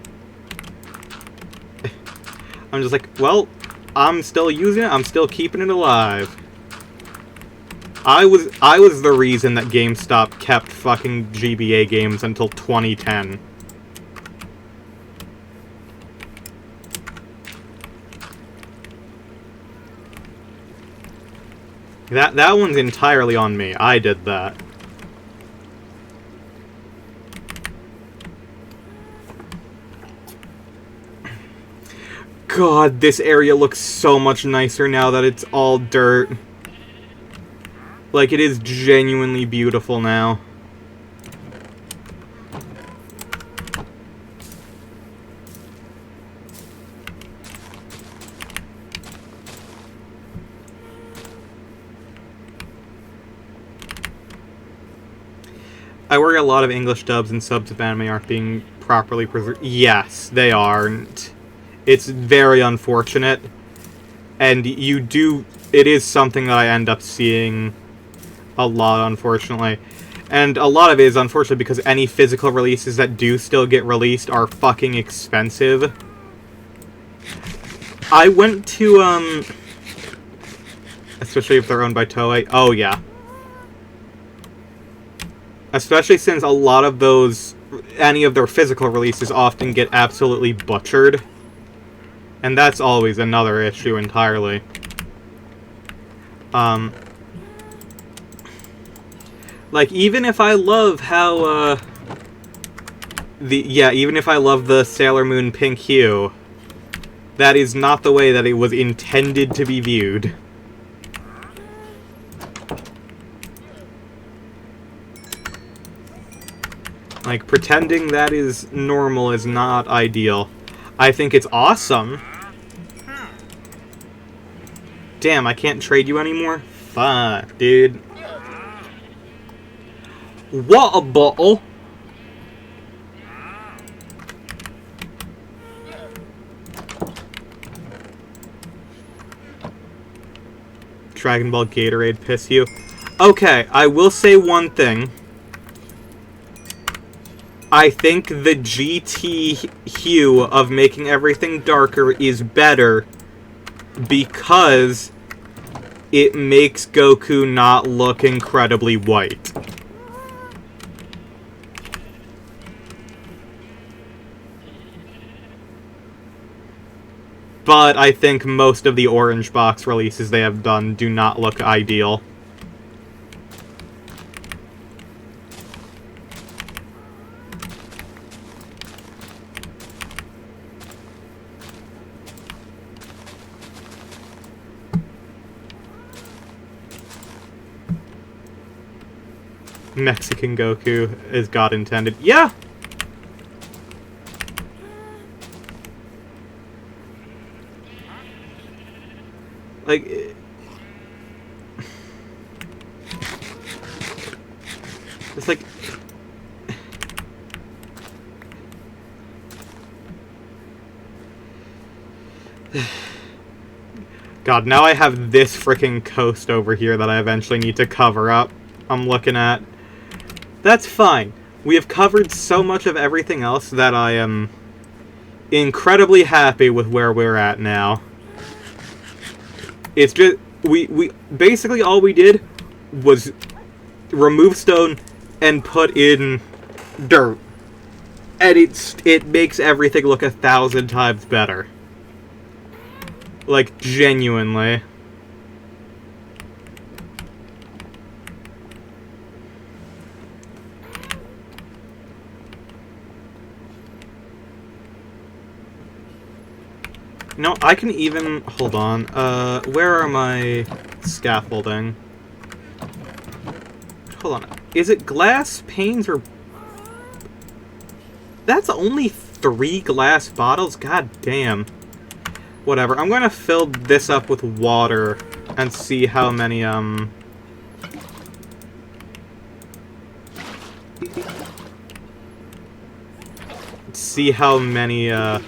I'm just like, well, I'm still using it, I'm still keeping it alive. I was the reason that GameStop kept fucking GBA games until 2010. That one's entirely on me. I did that. God, this area looks so much nicer now that it's all dirt. Like, it is genuinely beautiful now. I worry a lot of English dubs and subs of anime aren't being properly preserved. Yes, they aren't. It's very unfortunate. And it is something that I end up seeing a lot, unfortunately. And a lot of it is unfortunate because any physical releases that do still get released are fucking expensive. I went to, especially if they're owned by Toei. Oh, yeah. Especially since a lot of those, any of their physical releases often get absolutely butchered. And that's always another issue entirely. Like, even if I love how, even if I love the Sailor Moon pink hue, that is not the way that it was intended to be viewed. Like, pretending that is normal is not ideal. I think it's awesome. Damn, I can't trade you anymore? Fuck, dude. Water bottle? Dragon Ball Gatorade piss you? Okay, I will say one thing. I think the GT hue of making everything darker is better because it makes Goku not look incredibly white. But I think most of the orange box releases they have done do not look ideal. Mexican Goku is God intended. Yeah! Like... It's like... God, now I have this freaking coast over here that I eventually need to cover up. I'm looking at... That's fine. We have covered so much of everything else that I am incredibly happy with where we're at now. It's just... We basically all we did was remove stone and put in dirt. And it makes everything look 1,000 times better. Like, genuinely. No, I can even... Hold on. Where are my scaffolding? Hold on. Is it glass panes or... That's only 3 glass bottles? God damn. Whatever. I'm gonna fill this up with water and see how many, see how many,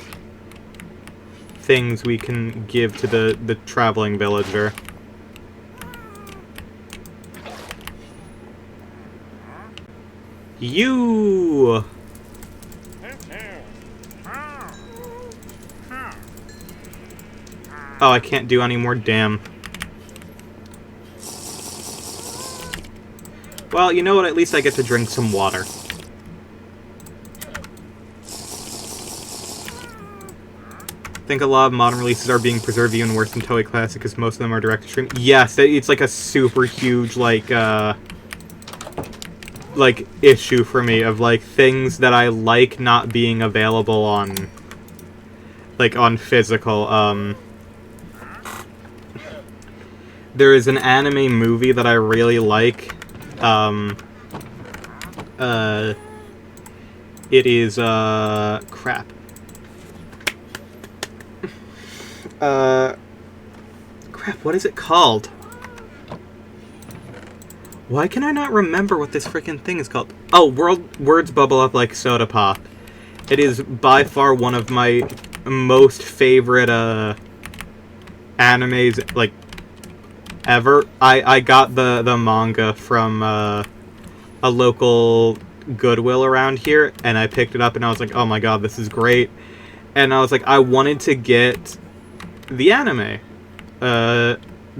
things we can give to the traveling villager. You! Oh, I can't do any more, damn. Well, you know what, at least I get to drink some water. I think a lot of modern releases are being preserved even worse than Toei Classic, because most of them are direct-to-stream. Yes, it's like a super huge, like, issue for me of, like, things that I like not being available on, like, on physical, There is an anime movie that I really like. It is, crap. Crap, what is it called? Why can I not remember what this freaking thing is called? Oh, Words Bubble Up Like Soda Pop. It is by far one of my most favorite, animes, like, ever. I got the manga from, a local Goodwill around here, and I picked it up, and I was like, oh my god, this is great. And I was like, I wanted to get the anime.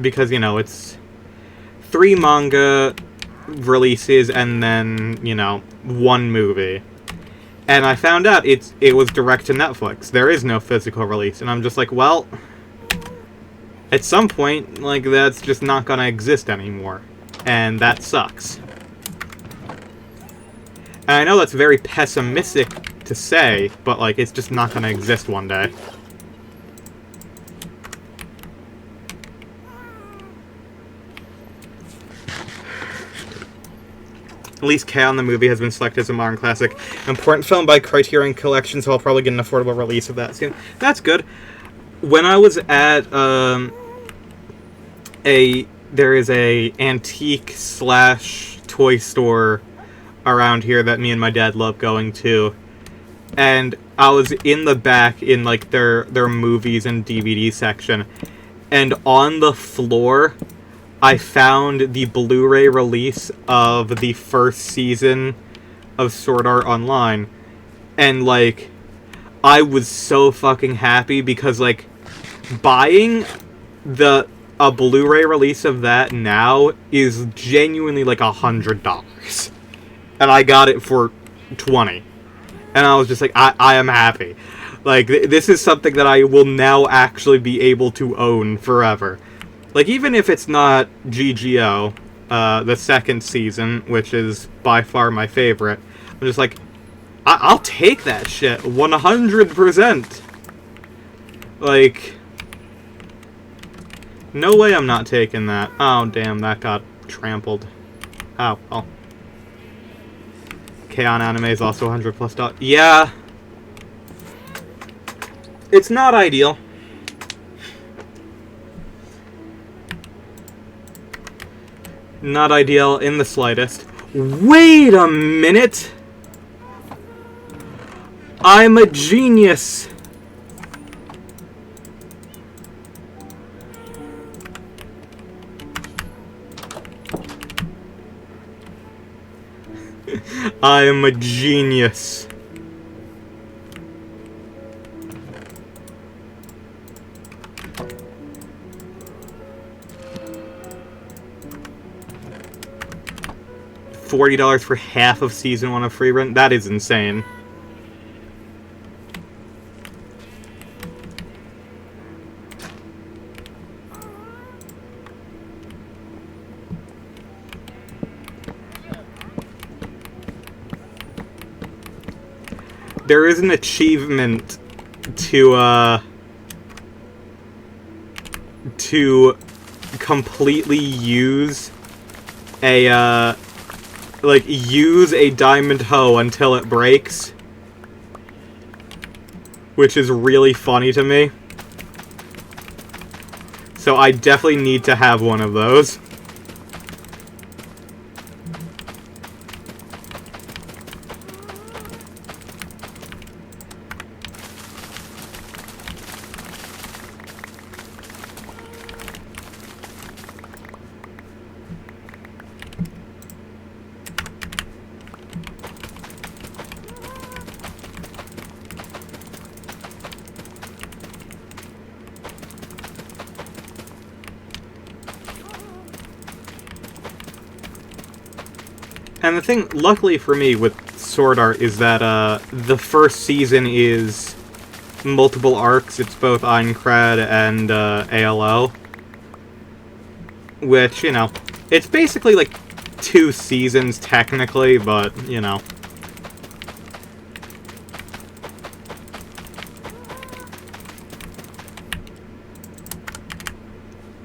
Because, you know, it's 3 manga releases and then, you know, 1 movie. And I found out it was direct to Netflix. There is no physical release. And I'm just like, well, at some point, like, that's just not gonna exist anymore. And that sucks. And I know that's very pessimistic to say, but, like, it's just not gonna exist one day. At least K-On! The movie has been selected as a modern classic. Important film by Criterion Collection, so I'll probably get an affordable release of that soon. That's good. When I was at, there is a antique/toy store around here that me and my dad love going to. And I was in the back in, like, their movies and DVD section. And on the floor, I found the Blu-ray release of the first season of Sword Art Online. And, like, I was so fucking happy because, like, buying a Blu-ray release of that now is genuinely like $100. And I got it for $20. And I was just like, I am happy. Like, this is something that I will now actually be able to own forever. Like, even if it's not GGO, the second season, which is by far my favorite, I'm just like, I'll take that shit 100%. Like, no way I'm not taking that. Oh, damn, that got trampled. Oh, well. K-On! Anime is also $100+. Yeah. It's not ideal. Not ideal in the slightest. Wait a minute! I'm a genius! I am a genius. $40 for half of Season 1 of Free Rent? That is insane. There is an achievement to completely use a, use a diamond hoe until it breaks. Which is really funny to me. So I definitely need to have one of those. And the thing, luckily for me, with Sword Art is that the first season is multiple arcs. It's both Aincrad and ALO. Which, you know, it's basically like 2 seasons technically, but, you know.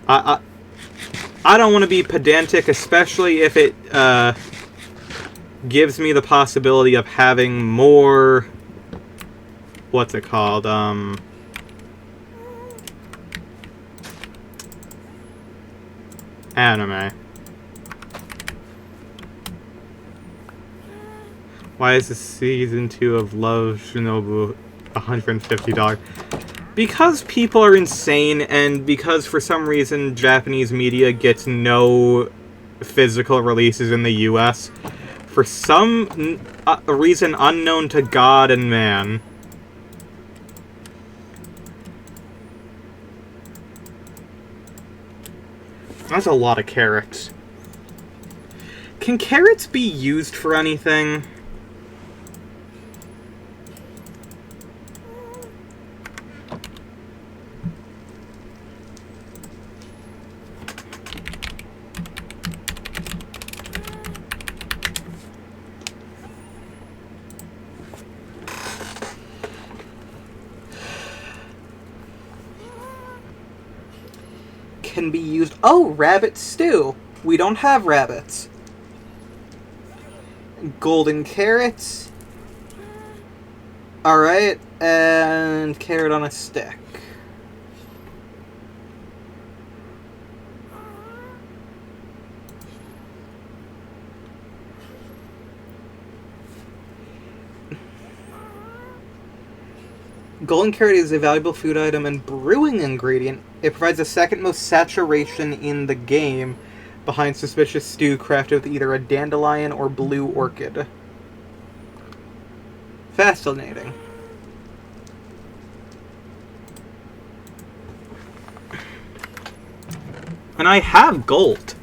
I don't want to be pedantic, especially if it gives me the possibility of having more, what's it called, anime. Why is the season 2 of Love Shinobu $150? Because people are insane, and because for some reason Japanese media gets no physical releases in the US, for some reason unknown to God and man. That's a lot of carrots. Can carrots be used for anything? Can be used. Oh, rabbit stew. We don't have rabbits. Golden carrots. Alright, and carrot on a stick. Golden carrot is a valuable food item and brewing ingredient. It provides the second most saturation in the game, behind suspicious stew crafted with either a dandelion or blue orchid. Fascinating. And I have gold.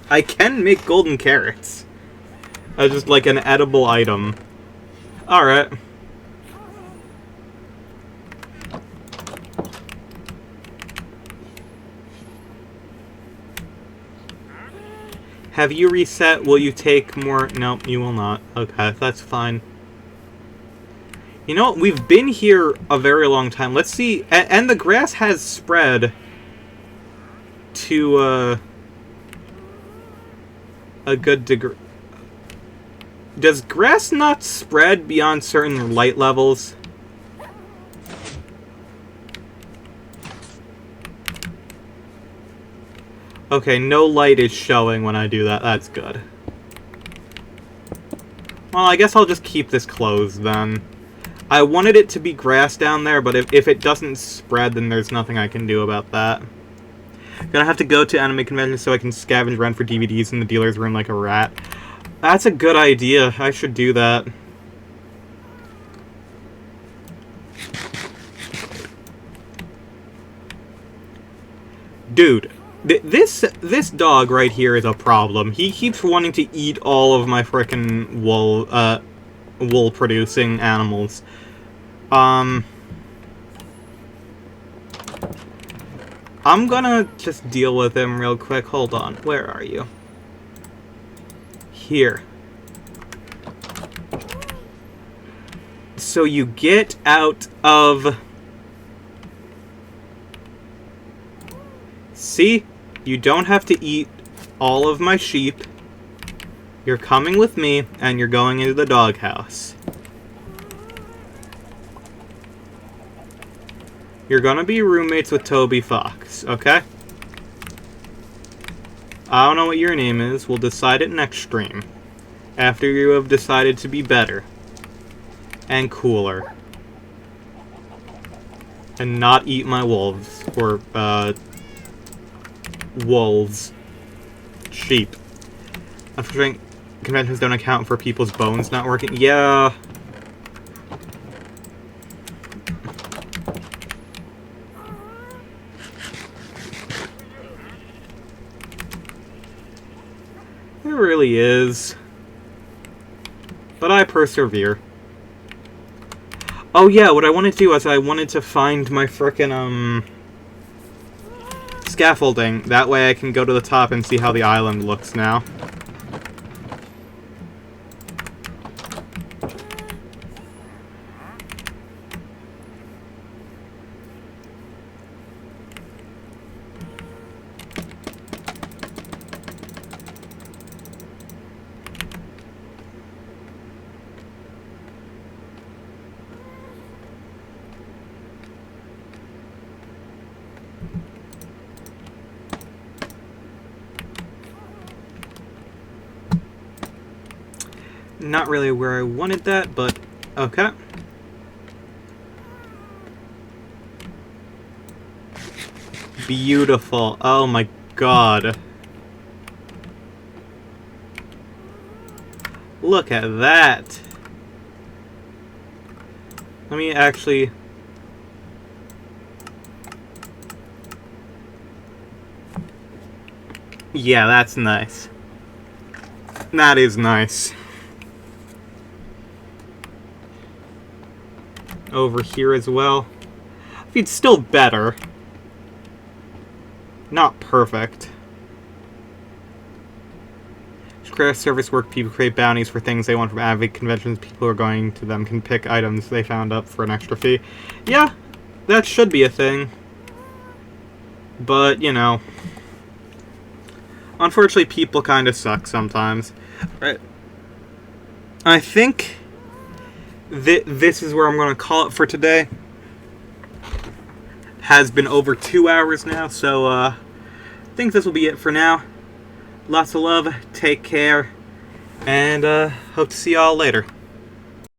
I can make golden carrots. Just like an edible item. Alright. Have you reset? Will you take more? No, you will not. Okay, that's fine. You know what? We've been here a very long time. Let's see. And the grass has spread to a good degree. Does grass not spread beyond certain light levels? Okay, no light is showing when I do that. That's good. Well, I guess I'll just keep this closed then. I wanted it to be grass down there, but if it doesn't spread, then there's nothing I can do about that. Gonna have to go to anime conventions so I can scavenge around for DVDs in the dealer's room like a rat. That's a good idea. I should do that. Dude, this dog right here is a problem. He keeps wanting to eat all of my frickin' wool-producing animals. I'm gonna just deal with him real quick. Hold on. Where are you? Here. So you get out of... See? You don't have to eat all of my sheep. You're coming with me, and you're going into the doghouse. You're gonna be roommates with Toby Fox, okay? I don't know what your name is. We'll decide it next stream. After you have decided to be better. And cooler. And not eat my wolves. Or, wolves. Sheep. Unfortunately, conventions don't account for people's bones not working. Yeah. It really is. But I persevere. Oh yeah, what I wanted to do is I wanted to find my frickin', scaffolding. That way I can go to the top and see how the island looks now. Not really where I wanted that, but okay. Beautiful. Oh my god. Look at that. Let me actually... Yeah, that's nice. That is nice. Over here as well. It's still better. Not perfect. Craft service work people create bounties for things they want from Avid conventions. People who are going to them can pick items they found up for an extra fee. Yeah, that should be a thing. But, you know. Unfortunately, people kind of suck sometimes. Right. I think... this is where I'm going to call it for today. Has been over 2 hours now, so I think this will be it for now. Lots of love, take care, and hope to see y'all later.